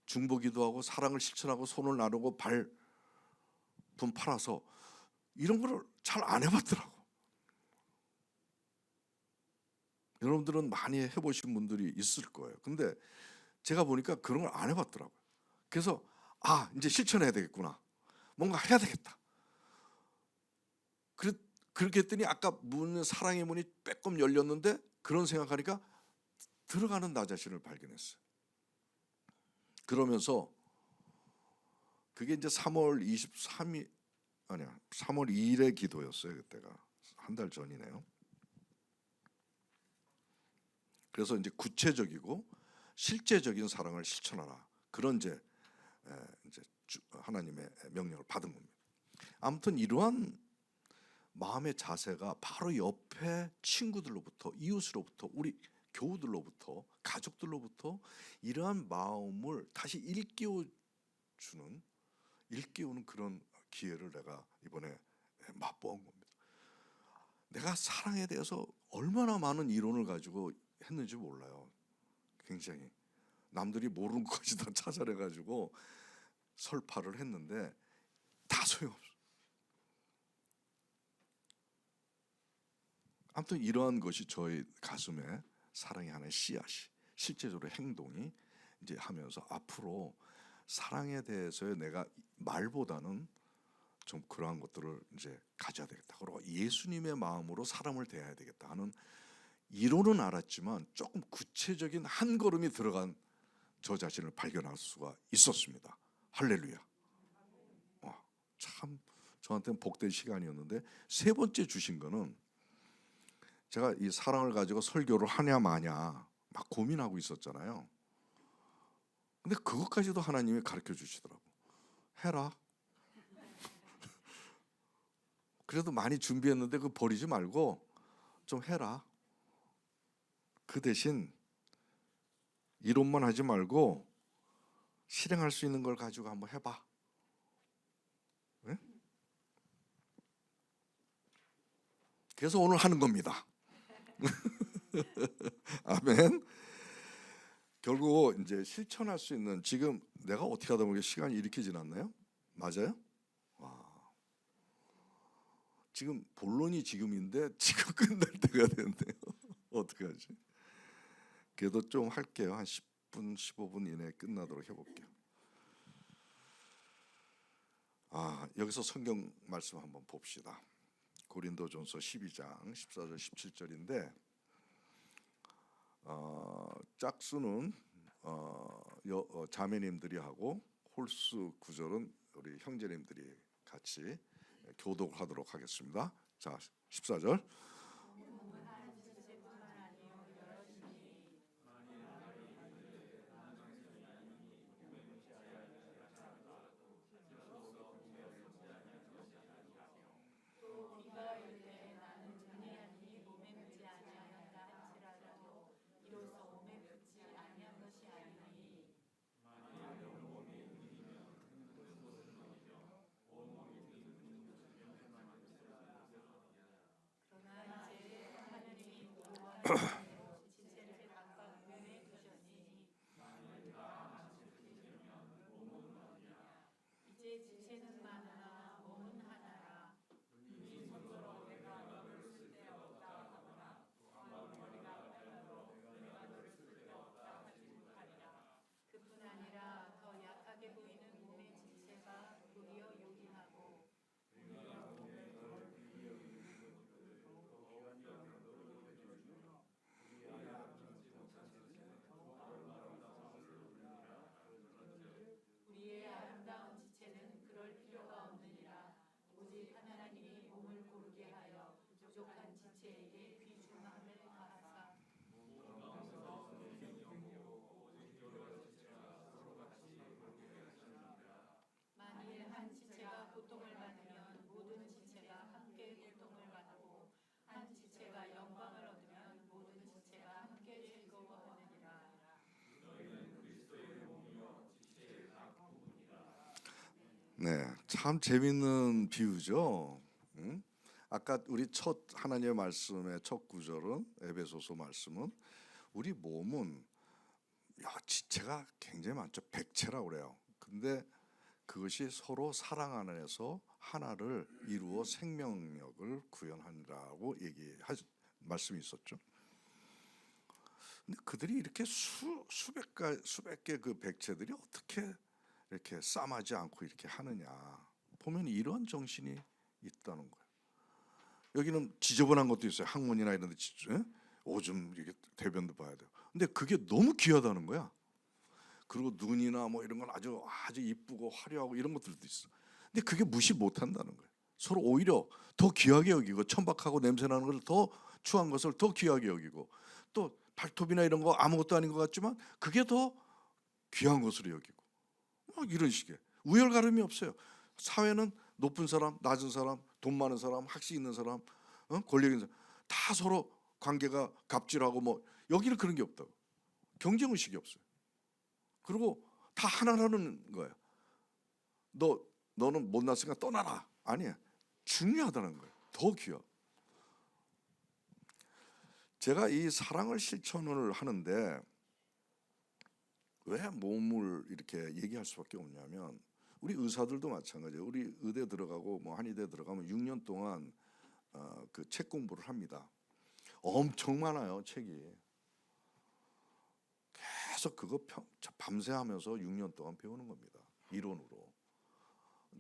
중보기도 하고 사랑을 실천하고 손을 나누고 발품 팔아서 이런 거를 잘 안 해봤더라고. 여러분들은 많이 해보신 분들이 있을 거예요. 근데 제가 보니까 그런 걸 안 해봤더라고요. 그래서 이제 실천해야 되겠구나. 뭔가 해야 되겠다. 그렇게 했더니 아까 사랑의 문이 빼꼼 열렸는데, 그런 생각하니까 들어가는 나 자신을 발견했어요. 그러면서 그게 이제 3월 2일의 기도였어요. 그때가 한 달 전이네요. 그래서 이제 구체적이고 실제적인 사랑을 실천하라, 그런 이제 하나님의 명령을 받은 겁니다. 아무튼 이러한 마음의 자세가 바로 옆에 친구들로부터, 이웃으로부터, 우리 교우들로부터, 가족들로부터 이러한 마음을 다시 일깨워주는 일깨우는 그런 기회를 내가 이번에 맛본 겁니다. 내가 사랑에 대해서 얼마나 많은 이론을 가지고 했는지 몰라요. 굉장히 남들이 모르는 것까지 다 찾아내가지고 설파를 했는데 다 소용없어. 아무튼 이러한 것이 저의 가슴에 사랑의 하나의 씨앗이, 실제적으로 행동이 이제 하면서 앞으로 사랑에 대해서의 내가 말보다는 좀 그러한 것들을 이제 가져야 되겠다. 그리고 예수님의 마음으로 사람을 대해야 되겠다 하는 이론은 알았지만 조금 구체적인 한 걸음이 들어간 저 자신을 발견할 수가 있었습니다. 할렐루야. 참 저한테는 복된 시간이었는데, 세 번째 주신 거는 제가 이 사랑을 가지고 설교를 하냐 마냐 막 고민하고 있었잖아요. 근데 그것까지도 하나님이 가르쳐 주시더라고. 해라. 그래도 많이 준비했는데 그거 버리지 말고 좀 해라. 그 대신 이론만 하지 말고 실행할 수 있는 걸 가지고 한번 해봐. 네? 그래서 오늘 하는 겁니다. 아멘. 결국 이제 실천할 수 있는, 지금 내가 어떻게 하다 보니까 시간이 이렇게 지났나요? 맞아요? 와. 지금 본론이 지금인데 지금 끝날 때가 됐네요. 어떻게 하지? 그래도 좀 할게요. 한 10분, 15분 이내에 끝나도록 해볼게요. 여기서 성경 말씀 한번 봅시다. 고린도전서 12장 14절 17절인데 짝수는 자매님들이 하고 홀수 구절은 우리 형제님들이 같이 교독하도록 하겠습니다. 자, 14절. 네, 참 재밌는 비유죠. 응? 아까 우리 첫 하나님의 말씀의 첫 구절은, 에베소서 말씀은 우리 몸은 지체가 굉장히 많죠. 백체라고 그래요. 근데 그것이 서로 사랑 안에서 하나를 이루어 생명력을 구현한다고 말씀이 있었죠. 근데 그들이 이렇게 수백 개 그 백체들이 어떻게 이렇게 싸마지 않고 이렇게 하느냐 보면 이런 정신이 있다는 거예요. 여기는 지저분한 것도 있어요. 학문이나 이런 데 오줌 이렇게 대변도 봐야 돼요. 근데 그게 너무 귀하다는 거야. 그리고 눈이나 뭐 이런 건 아주 이쁘고 화려하고 이런 것들도 있어. 근데 그게 무시 못 한다는 거예요. 서로 오히려 더 귀하게 여기고, 천박하고 냄새나는 걸 더 추한 것을 더 귀하게 여기고, 또 발톱이나 이런 거 아무것도 아닌 것 같지만 그게 더 귀한 것으로 여기고, 이런 식의 우열가름이 없어요. 사회는 높은 사람, 낮은 사람, 돈 많은 사람, 학식 있는 사람, 권력 있는 사람 다 서로 관계가 갑질하고 뭐, 여기는 그런 게 없다고. 경쟁의식이 없어요. 그리고 다 하나라는 거예요. 너 너는 못났으니까 떠나라. 아니야. 중요하다는 거예요. 더 귀해. 제가 이 사랑을 실천을 하는데 왜 몸을 이렇게 얘기할 수밖에 없냐면 우리 의사들도 마찬가지예요. 우리 의대 들어가고 뭐 한의대 들어가면 6년 동안 그 책 공부를 합니다. 엄청 많아요, 책이. 계속 그거 밤새 하면서 6년 동안 배우는 겁니다. 이론으로.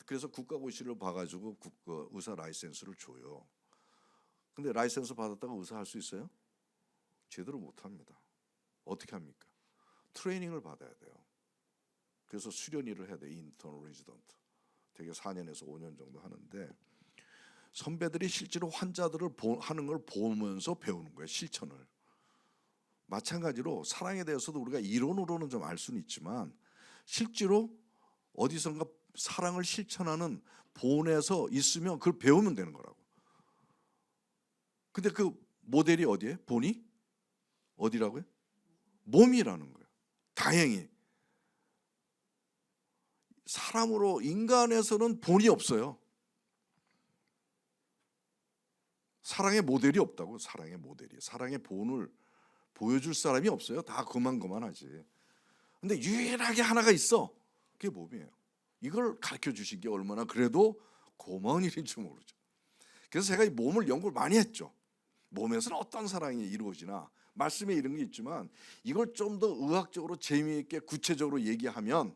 그래서 국가고시를 봐가지고 의사 라이센스를 줘요. 근데 라이센스 받았다가 의사 할 수 있어요? 제대로 못합니다. 어떻게 합니까? 트레이닝을 받아야 돼요. 그래서 수련일을 해야 돼요. 인턴 레지던트. 되게 4년에서 5년 정도 하는데 선배들이 실제로 환자들을 하는 걸 보면서 배우는 거예요. 실천을. 마찬가지로 사랑에 대해서도 우리가 이론으로는 좀 알 수는 있지만 실제로 어디선가 사랑을 실천하는 본에서 있으면 그걸 배우면 되는 거라고. 근데 그 모델이 어디에? 본이? 어디라고요? 몸이라는 거예요. 다행히. 사람으로 인간에서는 본이 없어요. 사랑의 모델이 없다고. 사랑의 모델이. 사랑의 본을 보여줄 사람이 없어요. 다 그만하지. 근데 유일하게 하나가 있어. 그게 몸이에요. 이걸 가르쳐 주신 게 얼마나 그래도 고마운 일인지 모르죠. 그래서 제가 이 몸을 연구를 많이 했죠. 몸에서는 어떤 사랑이 이루어지나 말씀에 이런 게 있지만 이걸 좀 더 의학적으로 재미있게 구체적으로 얘기하면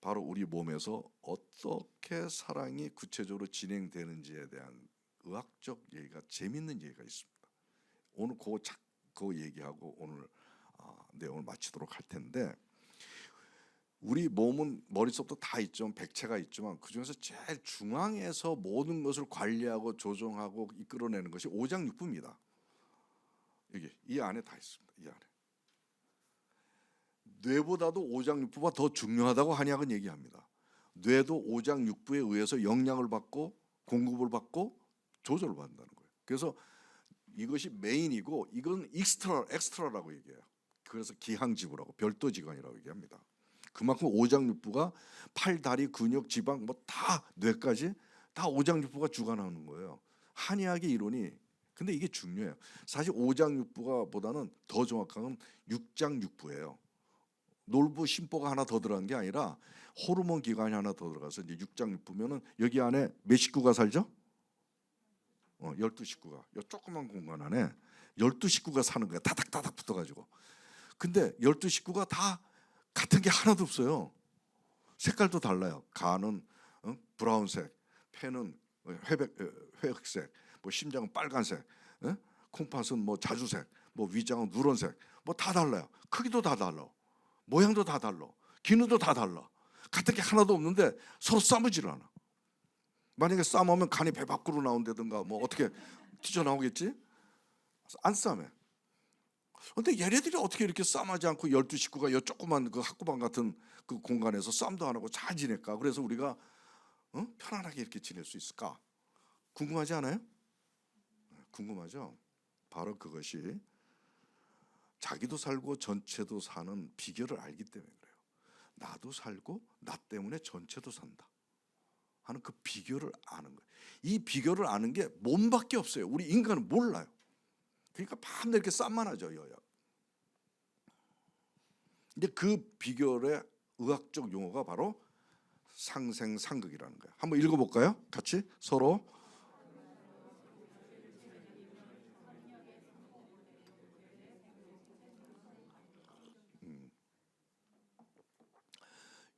바로 우리 몸에서 어떻게 사랑이 구체적으로 진행되는지에 대한 의학적 얘기가 재밌는 얘기가 있습니다. 오늘 그거 얘기하고 오늘 내용을 마치도록 할 텐데 우리 몸은 머릿속도 다 있죠. 백체가 있지만 그중에서 제일 중앙에서 모든 것을 관리하고 조정하고 이끌어내는 것이 오장육부입니다. 여기 이 안에 다 있습니다. 이 안에. 뇌보다도 오장육부가 더 중요하다고 한의학은 얘기합니다. 뇌도 오장육부에 의해서 영향을 받고 공급을 받고 조절을 받는다는 거예요. 그래서 이것이 메인이고 이건 엑스트라라고 얘기해요. 그래서 기항지부라고 별도지관이라고 얘기합니다. 그만큼 오장육부가 팔, 다리, 근육, 지방 뭐 다 뇌까지 다 오장육부가 주관하는 거예요. 한의학의 이론이 근데 이게 중요해요. 사실 오장육부가 보다는 더 정확한 건 육장육부예요. 놀부 심보가 하나 더 들어간 게 아니라 호르몬 기관이 하나 더 들어가서 이제 육장육부면은 여기 안에 몇 식구가 살죠? 12식구가 이 조그만 공간 안에 12식구가 사는 거야. 다닥다닥 붙어가지고. 근데 12식구가 다 같은 게 하나도 없어요. 색깔도 달라요. 간은 브라운색, 폐는 회흑색, 뭐 심장은 빨간색, 콩팥은 뭐 자주색, 뭐 위장은 누런색, 뭐 다 달라요. 크기도 다 달라, 모양도 다 달라, 기능도 다 달라. 같은 게 하나도 없는데 서로 싸우지를 않아. 만약에 싸우면 간이 배 밖으로 나온다든가 뭐 어떻게 튀어나오겠지? 안 싸매. 근데 얘네들이 어떻게 이렇게 싸움하지 않고 12식구가 이 조그만 그 학구방 같은 그 공간에서 싸움도 안 하고 잘 지낼까? 그래서 우리가 편안하게 이렇게 지낼 수 있을까? 궁금하지 않아요? 궁금하죠? 바로 그것이 자기도 살고 전체도 사는 비결을 알기 때문에 그래요. 나도 살고 나 때문에 전체도 산다 하는 그 비결을 아는 거예요. 이 비결을 아는 게 몸밖에 없어요. 우리 인간은 몰라요. 그러니까 밤새 이렇게 싸움만 하죠. 근데 그 비결의 의학적 용어가 바로 상생상극이라는 거예요. 한번 읽어볼까요? 같이 서로.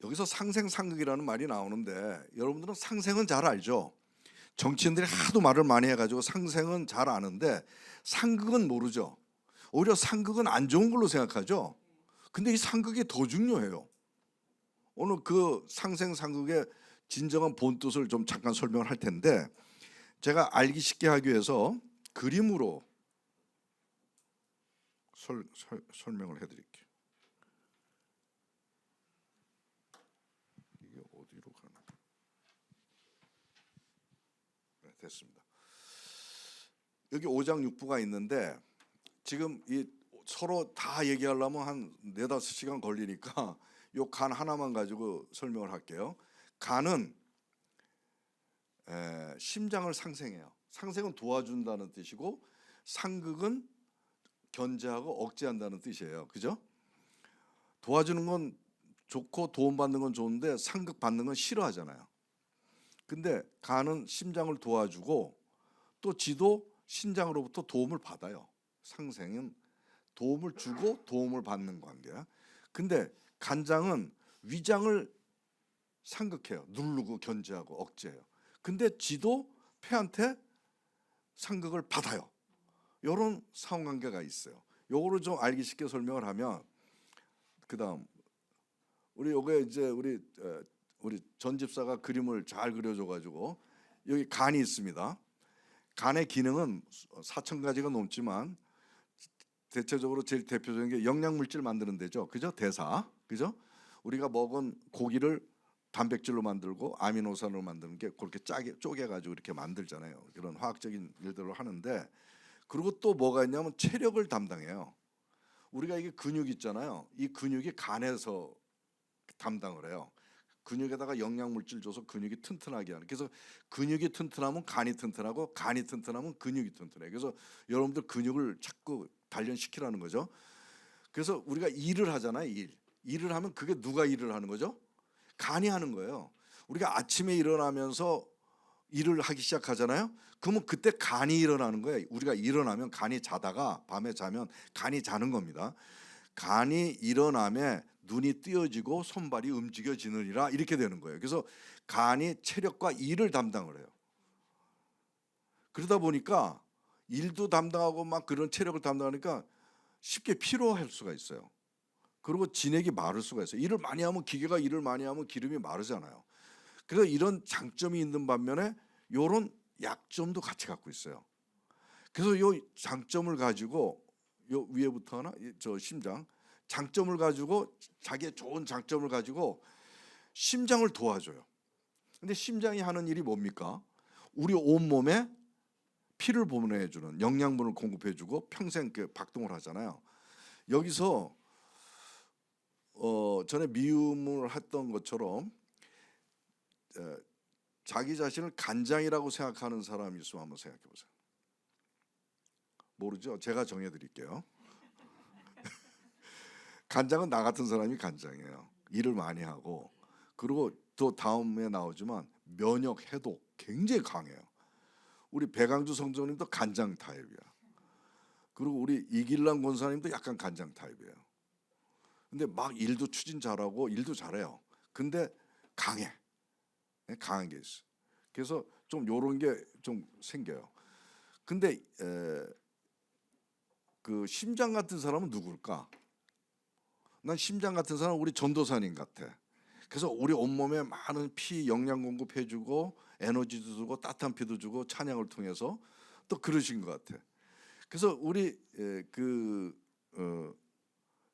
여기서 상생상극이라는 말이 나오는데 여러분들은 상생은 잘 알죠? 정치인들이 하도 말을 많이 해가지고 상생은 잘 아는데 상극은 모르죠. 오히려 상극은 안 좋은 걸로 생각하죠. 근데 이 상극이 더 중요해요. 오늘 그 상생상극의 진정한 본뜻을 좀 잠깐 설명을 할 텐데 제가 알기 쉽게 하기 위해서 그림으로 설명을 해드릴게요. 이게 어디로 가나? 네, 됐습니다. 여기 오장육부가 있는데 지금 이 서로 다 얘기하려면 한 4-5시간 걸리니까 요 간 하나만 가지고 설명을 할게요. 간은 심장을 상생해요. 상생은 도와준다는 뜻이고 상극은 견제하고 억제한다는 뜻이에요. 그죠? 도와주는 건 좋고 도움받는 건 좋은데 상극 받는 건 싫어하잖아요. 근데 간은 심장을 도와주고 또 지도 심장으로부터 도움을 받아요. 상생은 도움을 주고 도움을 받는 관계야. 근데 간장은 위장을 상극해요. 누르고 견제하고 억제해요. 근데 지도 폐한테 상극을 받아요. 이런 상호관계가 있어요. 요거를 좀 알기 쉽게 설명을 하면 그다음 우리 요게 이제 우리 전 집사가 그림을 잘 그려줘가지고 여기 간이 있습니다. 간의 기능은 4,000가지가 넘지만 대체적으로 제일 대표적인 게 영양물질 만드는 데죠. 그죠? 대사. 그죠? 우리가 먹은 고기를 단백질로 만들고 아미노산으로 만드는 게 그렇게 쪼개가지고 이렇게 만들잖아요. 그런 화학적인 일들을 하는데 그리고 또 뭐가 있냐면 체력을 담당해요. 우리가 이게 근육 있잖아요. 이 근육이 간에서 담당을 해요. 근육에다가 영양물질 줘서 근육이 튼튼하게 하는. 그래서 근육이 튼튼하면 간이 튼튼하고 간이 튼튼하면 근육이 튼튼해. 그래서 여러분들 근육을 자꾸 단련시키라는 거죠. 그래서 우리가 일을 하잖아요. 일을 하면 그게 누가 일을 하는 거죠? 간이 하는 거예요. 우리가 아침에 일어나면서 일을 하기 시작하잖아요. 그러면 그때 간이 일어나는 거예요. 우리가 일어나면 간이 자다가 밤에 자면 간이 자는 겁니다. 간이 일어나면 눈이 띄어지고 손발이 움직여지느니라 이렇게 되는 거예요. 그래서 간이 체력과 일을 담당을 해요. 그러다 보니까 일도 담당하고 막 그런 체력을 담당하니까 쉽게 피로할 수가 있어요. 그리고 진액이 마를 수가 있어요. 일을 많이 하면 기계가 일을 많이 하면 기름이 마르잖아요. 그래서 이런 장점이 있는 반면에 이런 약점도 같이 갖고 있어요. 그래서 이 장점을 가지고 요 위에부터 하나 저 심장 장점을 가지고 자기의 좋은 장점을 가지고 심장을 도와줘요. 근데 심장이 하는 일이 뭡니까? 우리 온몸에 피를 보내주는 영양분을 공급해주고 평생 박동을 하잖아요. 여기서 전에 미움을 했던 것처럼 자기 자신을 간장이라고 생각하는 사람이 있으면 한번 생각해 보세요. 모르죠? 제가 정해드릴게요. 간장은 나 같은 사람이 간장이에요. 일을 많이 하고 그리고 또 다음에 나오지만 면역 해독 굉장히 강해요. 우리 배강주 성도님도 간장 타입이야. 그리고 우리 이길란 권사님도 약간 간장 타입이에요. 근데 막 일도 추진 잘하고 일도 잘해요. 근데 강해. 강한 게 있어. 그래서 좀 요런 게 좀 생겨요. 근데 그 심장 같은 사람은 누굴까? 난 심장 같은 사람은 우리 전도사님 같아. 그래서 우리 온몸에 많은 피 영양 공급해주고 에너지도 주고 따뜻한 피도 주고 찬양을 통해서 또 그러신 것 같아. 그래서 우리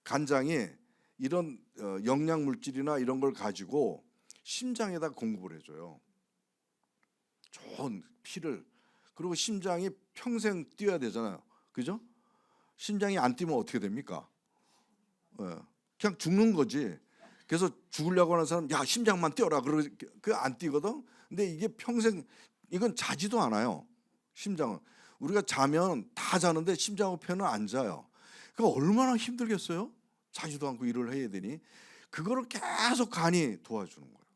간장이 이런 영양 물질이나 이런 걸 가지고 심장에다 공급을 해줘요. 좋은 피를. 그리고 심장이 평생 뛰어야 되잖아요. 그죠? 심장이 안 뛰면 어떻게 됩니까? 그냥 죽는 거지. 그래서 죽으려고 하는 사람 야 심장만 뛰어라 그러고 그 안 뛰거든. 근데 이게 평생 이건 자지도 않아요. 심장은 우리가 자면 다 자는데 심장호흡에는 안 자요. 그러니까 얼마나 힘들겠어요? 자지도 않고 일을 해야 되니 그거를 계속 간이 도와주는 거예요.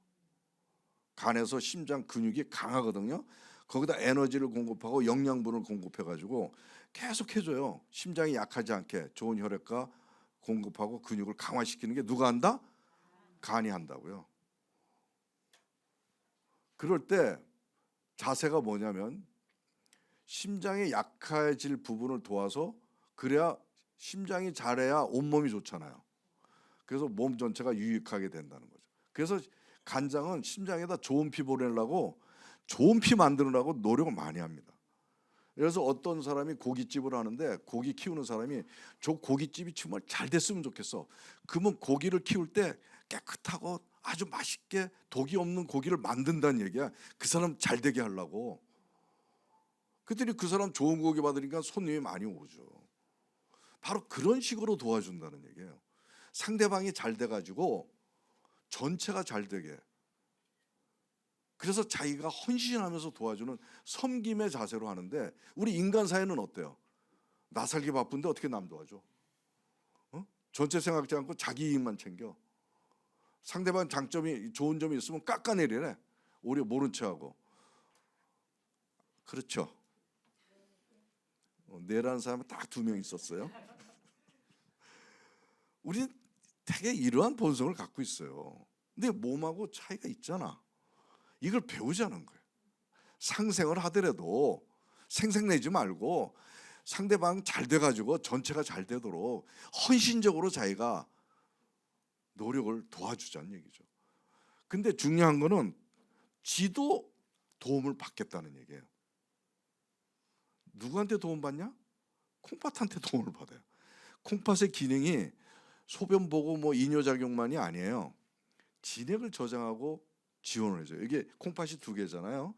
간에서 심장 근육이 강하거든요. 거기다 에너지를 공급하고 영양분을 공급해가지고 계속 해줘요. 심장이 약하지 않게 좋은 혈액과 공급하고 근육을 강화시키는 게 누가 한다? 간이 한다고요. 그럴 때 자세가 뭐냐면 심장이 약해질 부분을 도와서 그래야 심장이 잘해야 온몸이 좋잖아요. 그래서 몸 전체가 유익하게 된다는 거죠. 그래서 간장은 심장에다 좋은 피 보내려고 좋은 피 만드느라고 노력을 많이 합니다. 그래서 어떤 사람이 고깃집을 하는데 고기 키우는 사람이 저 고깃집이 정말 잘 됐으면 좋겠어. 그러면 고기를 키울 때 깨끗하고 아주 맛있게 독이 없는 고기를 만든다는 얘기야. 그 사람 잘 되게 하려고. 그랬더니 그 사람 좋은 고기 받으니까 손님이 많이 오죠. 바로 그런 식으로 도와준다는 얘기예요. 상대방이 잘 돼가지고 전체가 잘 되게. 그래서 자기가 헌신하면서 도와주는 섬김의 자세로 하는데, 우리 인간 사회는 어때요? 나 살기 바쁜데 어떻게 남 도와줘? 전체 생각지 않고 자기 이익만 챙겨. 상대방 장점이 좋은 점이 있으면 깎아내리래. 오히려 모른 척하고. 그렇죠. 내라는 사람은 딱 2명 있었어요. 우리 되게 이러한 본성을 갖고 있어요. 근데 몸하고 차이가 있잖아. 이걸 배우자는 거예요. 상생을 하더라도 생색내지 말고 상대방 잘 돼가지고 전체가 잘 되도록 헌신적으로 자기가 노력을 도와주자는 얘기죠. 근데 중요한 거는 지도 도움을 받겠다는 얘기예요. 누구한테 도움 받냐? 콩팥한테 도움을 받아요. 콩팥의 기능이 소변 보고 뭐 이뇨작용만이 아니에요. 진액을 저장하고 지원을 해줘요. 이게 콩팥이 2개잖아요.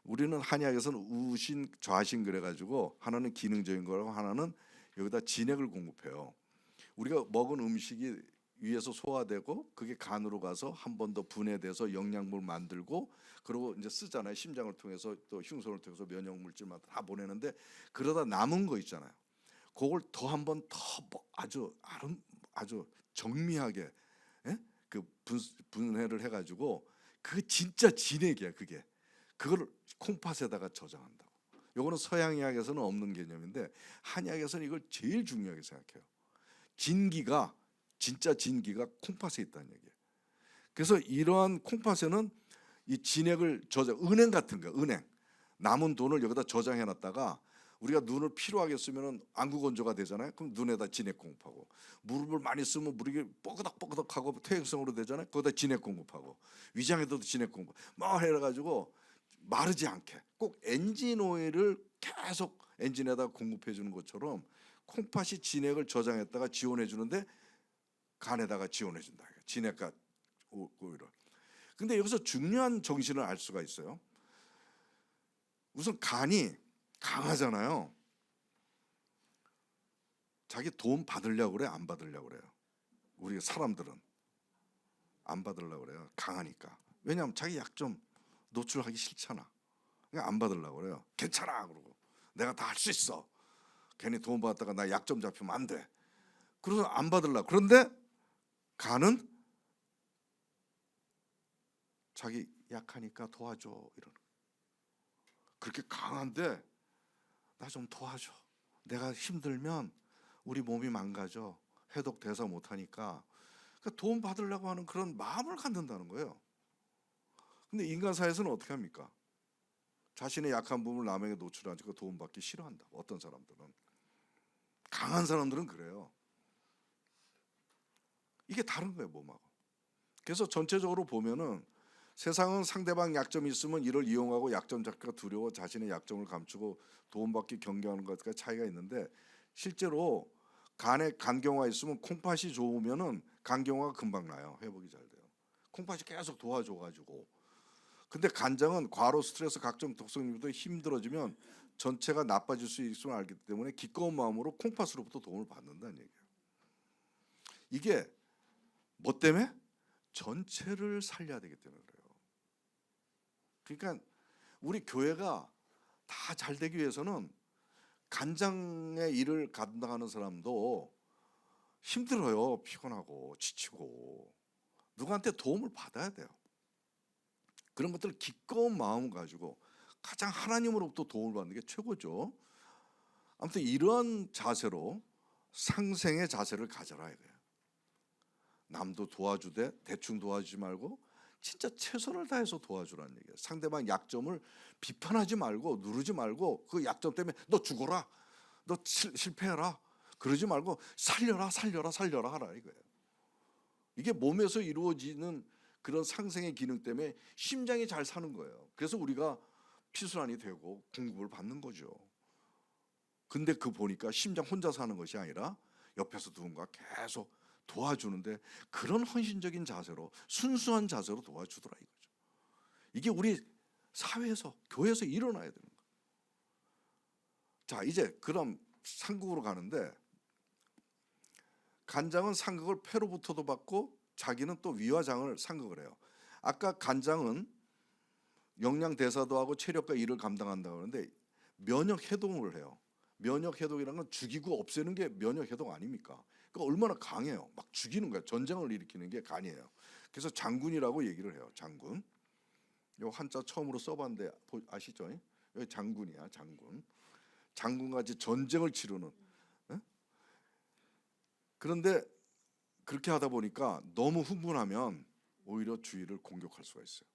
우리는 한의학에서는 우신, 좌신 그래가지고 하나는 기능적인 거라고 하나는 여기다 진액을 공급해요. 우리가 먹은 음식이 위에서 소화되고 그게 간으로 가서 한 번 더 분해돼서 영양분을 만들고 그리고 이제 쓰잖아요. 심장을 통해서 또 흉선을 통해서 면역 물질만 다 보내는데 그러다 남은 거 있잖아요. 그걸 더 한 번 더 아주 정밀하게 그 분해를 해가지고 그 진짜 진액이야 그게. 그걸 콩팥에다가 저장한다고. 요거는 서양의학에서는 없는 개념인데 한의학에서는 이걸 제일 중요하게 생각해요. 진기가 진짜 진기가 콩팥에 있다는 얘기예요. 그래서 이러한 콩팥에는 이 진액을 은행 같은 거, 은행 남은 돈을 여기다 저장해 놨다가 우리가 눈을 필요하게 쓰면은 안구 건조가 되잖아요. 그럼 눈에다 진액 공급하고, 무릎을 많이 쓰면 무릎이 뻐그덕뻐그덕하고 퇴행성으로 되잖아요. 거기다 진액 공급하고, 위장에도 진액 공급 막 해가지고 마르지 않게 꼭 엔진 오일을 계속 엔진에다 공급해 주는 것처럼 콩팥이 진액을 저장했다가 지원해 주는데 간에다가 지원해 준다. 진액과 오일을. 근데 여기서 중요한 정신을 알 수가 있어요. 우선 간이 강하잖아요. 자기 도움 받으려고 그래, 안 받으려고 그래요? 우리 사람들은 안 받으려고 그래요. 강하니까. 왜냐하면 자기 약점 노출하기 싫잖아. 그러니까 안 받으려고 그래요. 괜찮아 그러고 내가 다 할 수 있어. 괜히 도움 받았다가 나 약점 잡히면 안 돼. 그래서 안 받으려고. 그런데 간은 자기 약하니까 도와줘 이러는. 그렇게 강한데 나 좀 도와줘. 내가 힘들면 우리 몸이 망가져. 해독 대사 못하니까. 그러니까 도움 받으려고 하는 그런 마음을 갖는다는 거예요. 근데 인간 사회에서는 어떻게 합니까? 자신의 약한 부분을 남에게 노출하니까 도움받기 싫어한다. 어떤 사람들은. 강한 사람들은 그래요. 이게 다른 거예요, 몸하고. 그래서 전체적으로 보면은 세상은 상대방 약점이 있으면 이를 이용하고 약점 잡기가 두려워 자신의 약점을 감추고 도움받기 경계하는 것과 차이가 있는데, 실제로 간에 간경화 있으면 콩팥이 좋으면은 간경화가 금방 나요. 회복이 잘 돼요. 콩팥이 계속 도와줘가지고. 근데 간장은 과로, 스트레스, 각종 독성류도 힘들어지면 전체가 나빠질 수 있음을 알기 때문에 기꺼운 마음으로 콩팥으로부터 도움을 받는다는 얘기예요. 이게 뭐 때문에? 전체를 살려야 되기 때문에 그래요. 그러니까 우리 교회가 다 잘 되기 위해서는 간장의 일을 감당하는 사람도 힘들어요. 피곤하고 지치고 누구한테 도움을 받아야 돼요. 그런 것들을 기꺼운 마음 가지고 가장 하나님으로부터 도움을 받는 게 최고죠. 아무튼 이러한 자세로 상생의 자세를 가져라 이거예요. 남도 도와주되 대충 도와주지 말고 진짜 최선을 다해서 도와주라는 얘기예요. 상대방 약점을 비판하지 말고 누르지 말고 그 약점 때문에 너 죽어라, 너 실패해라 그러지 말고 살려라 하라 이거예요. 이게 몸에서 이루어지는 그런 상생의 기능 때문에 심장이 잘 사는 거예요. 그래서 우리가 피순환이 되고 공급을 받는 거죠. 근데 그 보니까 심장 혼자 사는 것이 아니라 옆에서 누군가 계속 도와주는데 그런 헌신적인 자세로 순수한 자세로 도와주더라 이거죠. 이게 우리 사회에서 교회에서 일어나야 되는 거예요. 자, 이제 그럼 상극으로 가는데, 간장은 상극을 폐로부터도 받고 자기는 또 위와 장을 상극을 해요. 아까 간장은 영양 대사도 하고 체력과 일을 감당한다고 하는데 면역 해동을 해요. 면역 해동이라는 건 죽이고 없애는 게 면역 해동 아닙니까? 그러니까 얼마나 강해요. 막 죽이는 거예요. 전쟁을 일으키는 게 간이에요. 그래서 장군이라고 얘기를 해요. 장군. 요 한자 처음으로 써봤는데 아시죠? 여기 장군이야, 장군. 장군같이 전쟁을 치르는. 예? 그런데 그렇게 하다 보니까 너무 흥분하면 오히려 주위를 공격할 수가 있어요.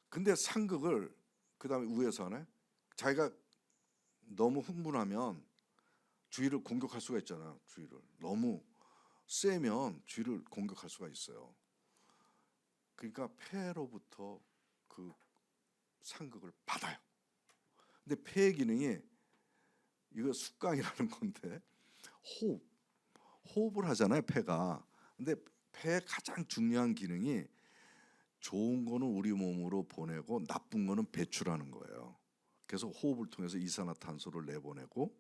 근데 상극을 그다음에 우에서 하네. 자기가 너무 흥분하면 주위를 공격할 수가 있잖아요. 주위를 너무 세면 주위를 공격할 수가 있어요. 그러니까 폐로부터 그 상극을 받아요. 근데 폐의 기능이 이거 숙강이라는 건데 호흡을 하잖아요. 폐가. 근데 폐의 가장 중요한 기능이 좋은 거는 우리 몸으로 보내고 나쁜 거는 배출하는 거예요. 그래서 호흡을 통해서 이산화탄소를 내보내고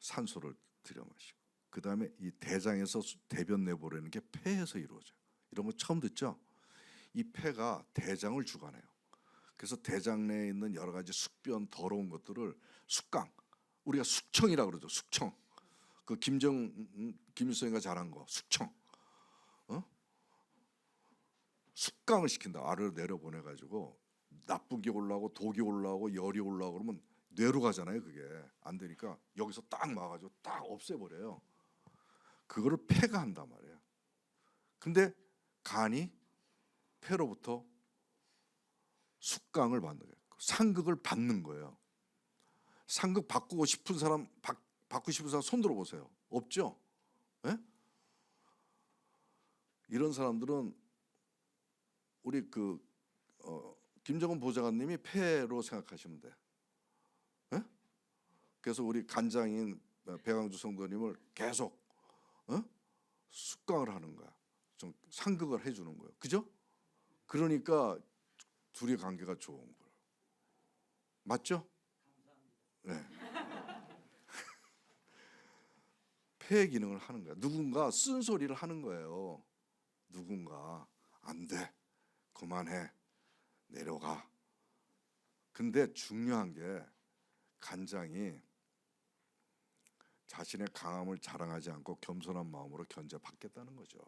산소를 들여마시고 그다음에 이 대장에서 대변 내보내는 게 폐에서 이루어져요. 이런 거 처음 듣죠? 이 폐가 대장을 주관해요. 그래서 대장 내에 있는 여러 가지 숙변 더러운 것들을 숙강, 우리가 숙청이라고 그러죠. 숙청. 그 김일성이가 잘한 거 숙청. 숙강을 시킨다. 아래로 내려보내 가지고 나쁜 게 올라오고 독이 올라오고 열이 올라오고 그러면 뇌로 가잖아요. 그게 안 되니까 여기서 딱 막아가지고 딱 없애버려요. 그거를 폐가 한단 말이에요. 근데 간이 폐로부터 숙강을 받는 거예요. 상극을 받는 거예요. 상극 바꾸고 싶은 사람 받고 싶은 사람 손 들어보세요. 없죠? 예? 이런 사람들은 우리 김정은 보좌관님이 폐로 생각하시면 돼. 예? 그래서 우리 간장인 배강주 성도님을 계속 숙강을 하는 거야. 좀 상극을 해주는 거예요. 그죠? 그러니까 둘이 관계가 좋은 거예요. 맞죠? 네. 폐의 기능을 하는 거야. 누군가 쓴소리를 하는 거예요. 누군가 안 돼. 그만해. 내려가. 근데 중요한 게 간장이 자신의 강함을 자랑하지 않고 겸손한 마음으로 견제받겠다는 거죠.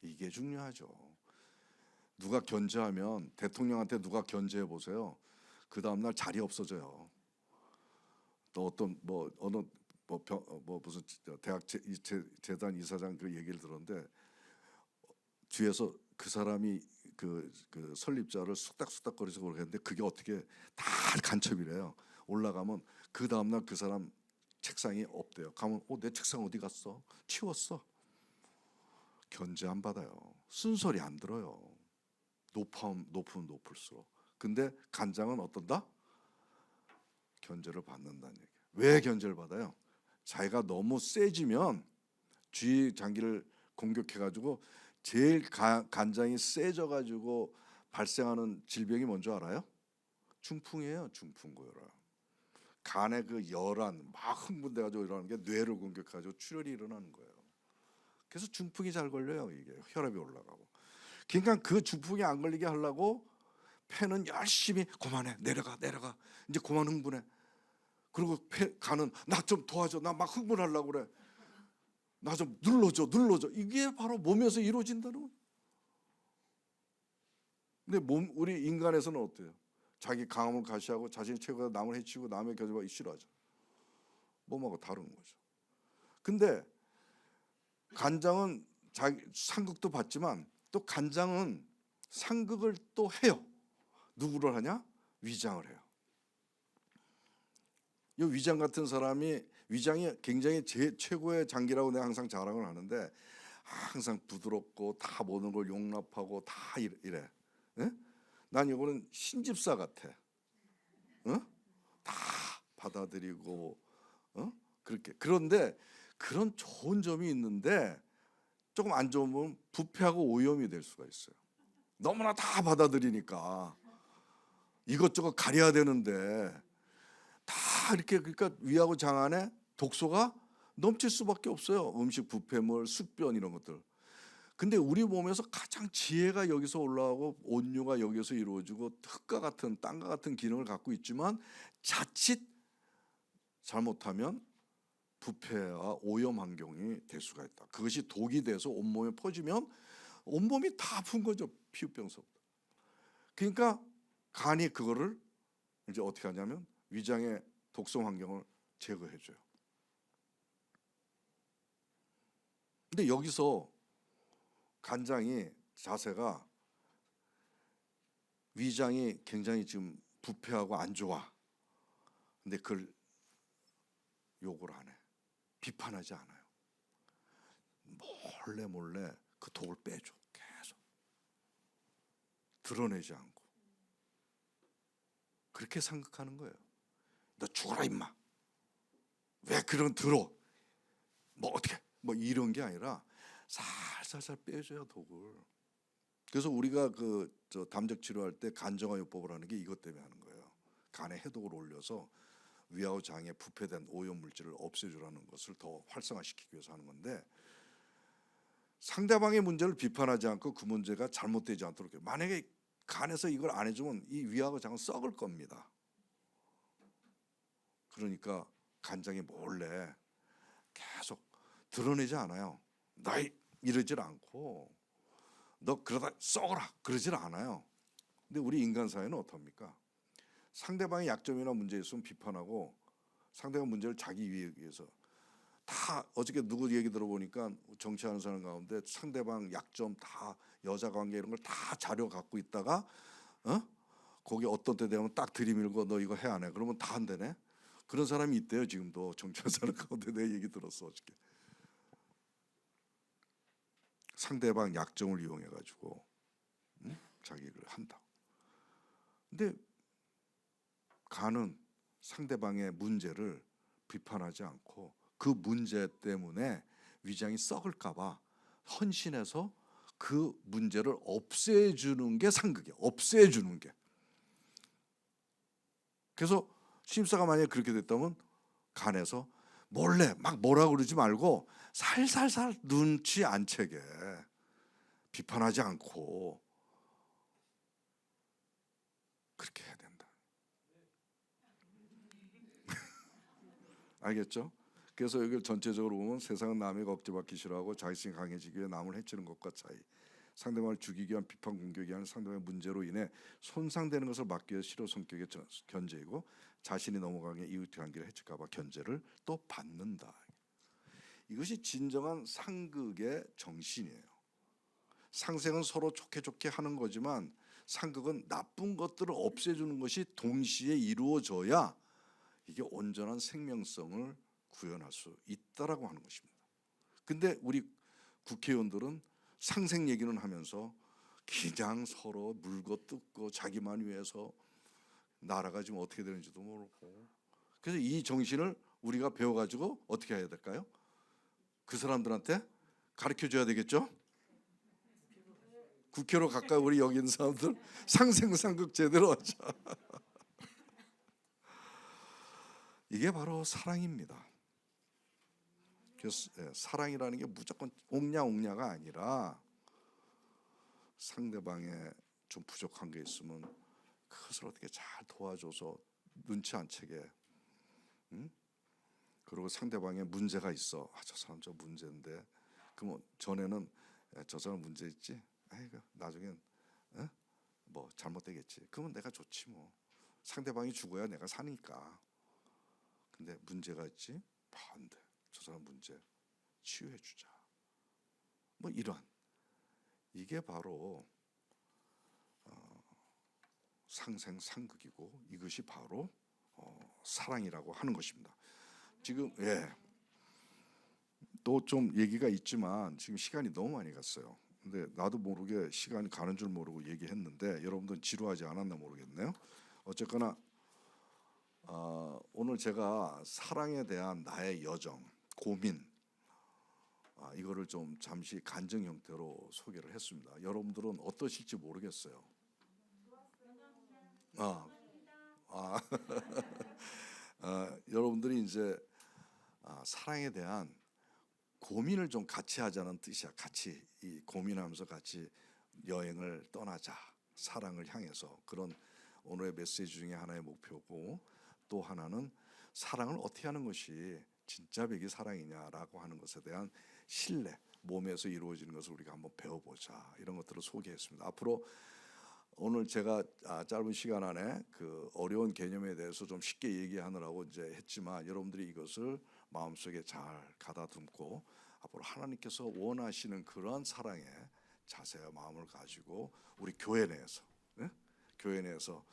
이게 중요하죠. 누가 견제하면 대통령한테 누가 견제해 보세요. 그 다음 날 자리 없어져요. 또 어떤 무슨 대학 재단 이사장 그 얘기를 들었는데 뒤에서 그 사람이 그 설립자를 쑥닥쑥닥거리면서 그러는데 그게 어떻게 다 간첩이래요. 올라가면 그 다음 날 그 사람 책상이 없대요. 가면 내 책상 어디 갔어? 치웠어. 견제 안 받아요. 쓴소리 안 들어요. 높으면 높을수록. 근데 간장은 어떤다? 견제를 받는다는 얘기예요. 왜 견제를 받아요? 자기가 너무 세지면 주위 장기를 공격해가지고 제일 간장이 세져가지고 발생하는 질병이 뭔지 알아요? 중풍이에요. 중풍고열아. 간에 그 열한 막 흥분돼가지고 일어나는 게 뇌를 공격해가지고 출혈이 일어나는 거예요. 그래서 중풍이 잘 걸려요. 이게 혈압이 올라가고. 그러니까 그 중풍이 안 걸리게 하려고 폐는 열심히 그만해 내려가 이제 그만 흥분해. 그리고 간은 나 좀 도와줘. 나 막 흥분하려고 그래. 나 좀 눌러줘. 이게 바로 몸에서 이루어진다는 거예요. 근데 우리 인간에서는 어때요? 자기 강함을 과시하고 자신의 최고가 남을 해치고 남의 견제받기 싫어하죠. 몸하고 다른 거죠. 근데 간장은 자기 상극도 받지만 또 간장은 상극을 또 해요. 누구를 하냐? 위장을 해요. 이 위장 같은 사람이 위장이 굉장히 최고의 장기라고 내가 항상 자랑을 하는데 항상 부드럽고 다 모든 걸 용납하고 다 이래. 예? 난 이거는 신집사 같아. 다 받아들이고 그렇게. 그런데 그런 좋은 점이 있는데 조금 안 좋은 부분 부패하고 오염이 될 수가 있어요. 너무나 다 받아들이니까 이것저것 가려야 되는데 다 이렇게 그러니까 위하고 장 안에 독소가 넘칠 수밖에 없어요. 음식 부패물,宿便 이런 것들. 근데 우리 몸에서 가장 지혜가 여기서 올라오고 온유가 여기서 이루어지고 흙과 같은 땅과 같은 기능을 갖고 있지만 자칫 잘못하면 부패와 오염 환경이 될 수가 있다. 그것이 독이 돼서 온몸에 퍼지면 온몸이 다 아픈 거죠. 피부병서부터. 그러니까 간이 그거를 이제 어떻게 하냐면 위장의 독성 환경을 제거해 줘요. 근데 여기서 간장이 자세가 위장이 굉장히 지금 부패하고 안 좋아. 근데 그걸 욕을 안 해. 비판하지 않아요. 몰래 그 독을 빼줘. 계속. 드러내지 않고. 그렇게 생각하는 거예요. 너 죽어라 임마. 왜 그런 들어? 뭐 어떻게? 뭐 이런 게 아니라 살살살 빼줘요 독을. 그래서 우리가 저 담적 치료할 때 간정화요법을 하는 게 이것 때문에 하는 거예요. 간에 해독을 올려서 위하고 장에 부패된 오염 물질을 없애주라는 것을 더 활성화시키기 위해서 하는 건데 상대방의 문제를 비판하지 않고 그 문제가 잘못되지 않도록 해요. 만약에 간에서 이걸 안 해주면 이 위하고 장은 썩을 겁니다. 그러니까 간장이 몰래 계속 드러내지 않아요. 나 이러질 않고 너 그러다 썩어라 그러질 않아요. 근데 우리 인간 사회는 어떻습니까? 상대방의 약점이나 문제 있으면 비판하고 상대방 문제를 자기 이익 위해서 다 어저께 누구 얘기 들어보니까 정치하는 사람 가운데 상대방 약점 다 여자 관계 이런 걸 다 자료 갖고 있다가 거기 어떤 때 되면 딱 들이밀고 너 이거 해 안 해? 그러면 다 한대네. 그런 사람이 있대요. 지금도 정치하는 사람 가운데 내 얘기 들었어 어저께. 상대방 약점을 이용해 가지고 자기를 한다. 근데 간은 상대방의 문제를 비판하지 않고 그 문제 때문에 위장이 썩을까봐 헌신해서 그 문제를 없애주는 게 상극이에요. 없애주는 게. 그래서 심사가 만약에 그렇게 됐다면 간에서 몰래 막 뭐라 그러지 말고 살살살 눈치 안 채게 비판하지 않고 그렇게 해야 된다. 알겠죠? 그래서 여기 전체적으로 보면 세상은 남의 억제받기 싫어하고 자신이 강해지기 위해 남을 해치는 것과 차이, 상대방을 죽이기 위한 비판 공격이 아닌 상대방의 문제로 인해 손상되는 것을 막기 위해 실효 성격의 견제이고 자신이 넘어가게 이웃 관계를 해칠까 봐 견제를 또 받는다. 이것이 진정한 상극의 정신이에요. 상생은 서로 좋게 하는 거지만 상극은 나쁜 것들을 없애주는 것이 동시에 이루어져야 이게 온전한 생명성을 구현할 수 있다라고 하는 것입니다. 근데 우리 국회의원들은 상생 얘기는 하면서 그냥 서로 물고 뜯고 자기만 위해서 나라가 지금 어떻게 되는지도 모르고, 그래서 이 정신을 우리가 배워가지고 어떻게 해야 될까요? 그 사람들한테 가르쳐줘야 되겠죠? 국회로 가까이 우리 여기 있는 사람들 상생상극 제대로 하자. 이게 바로 사랑입니다. 그래서 사랑이라는 게 무조건 옹냐옹냐가 아니라 상대방의 좀 부족한 게 있으면 그것을 어떻게 잘 도와줘서 눈치 안 채게, 그리고 상대방의 문제가 있어. 저 사람 저 문제인데, 그러면 전에는 저 사람 문제 있지. 아이고 나중엔 뭐 잘못되겠지. 그러면 내가 좋지 뭐. 상대방이 죽어야 내가 사니까. 근데 문제가 있지. 안 돼. 저 사람 문제 치유해 주자. 뭐 이런, 이게 바로 상생상극이고 이것이 바로 사랑이라고 하는 것입니다. 지금 또 좀 얘기가 있지만 지금 시간이 너무 많이 갔어요. 근데 나도 모르게 시간이 가는 줄 모르고 얘기했는데 여러분들은 지루하지 않았나 모르겠네요. 어쨌거나 오늘 제가 사랑에 대한 나의 여정, 고민, 이거를 좀 잠시 간증 형태로 소개를 했습니다. 여러분들은 어떠실지 모르겠어요. 여러분들이 이제 사랑에 대한 고민을 좀 같이 하자는 뜻이야. 같이 이 고민하면서 같이 여행을 떠나자. 사랑을 향해서. 그런 오늘의 메시지 중에 하나의 목표고, 또 하나는 사랑을 어떻게 하는 것이 진짜 백이 사랑이냐라고 하는 것에 대한 신뢰, 몸에서 이루어지는 것을 우리가 한번 배워보자. 이런 것들을 소개했습니다. 앞으로 오늘 제가 짧은 시간 안에 그 어려운 개념에 대해서 좀 쉽게 얘기하느라고 이제 했지만, 여러분들이 이것을 마음속에 잘 가다듬고 앞으로 하나님께서 원하시는 그런 사랑의 자세와 마음을 가지고 우리 교회 내에서, 예? 교회 내에서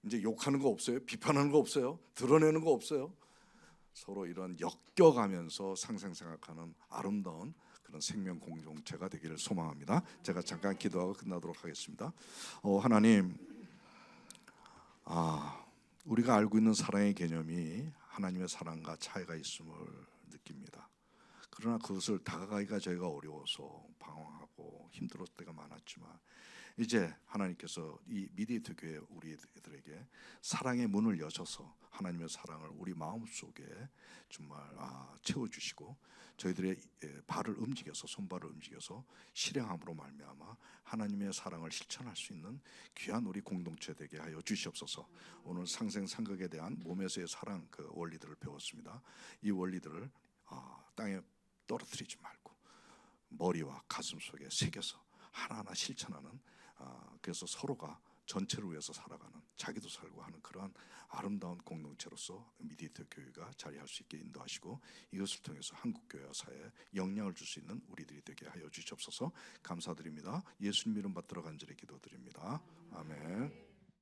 이제 욕하는 거 없어요, 비판하는 거 없어요, 드러내는 거 없어요. 서로 이런 엮여가면서 상생생각하는 아름다운 그런 생명 공동체가 되기를 소망합니다. 제가 잠깐 기도하고 끝나도록 하겠습니다. 하나님, 우리가 알고 있는 사랑의 개념이 하나님의 사랑과 차이가 있음을 느낍니다. 그러나 그것을 다가가기가 저희가 어려워서 방황하고 힘들었을 때가 많았지만, 이제 하나님께서 이 미디에이터 교회 우리들에게 사랑의 문을 여셔서 하나님의 사랑을 우리 마음속에 정말 채워주시고, 저희들의 발을 움직여서, 손발을 움직여서 실행함으로 말미암아 하나님의 사랑을 실천할 수 있는 귀한 우리 공동체 되게 하여 주시옵소서. 오늘 상생상극에 대한 몸에서의 사랑 그 원리들을 배웠습니다. 이 원리들을 땅에 떨어뜨리지 말고 머리와 가슴 속에 새겨서 하나하나 실천하는, 그래서 서로가 전체를 위해서 살아가는, 자기도 살고 하는 그러한 아름다운 공동체로서 미디에이터 교회가 자리할 수 있게 인도하시고, 이것을 통해서 한국교회와 사회에 영향을 줄 수 있는 우리들이 되게 하여 주시옵소서. 감사드립니다. 예수님 이름 받들어 간절히 기도드립니다. 아멘.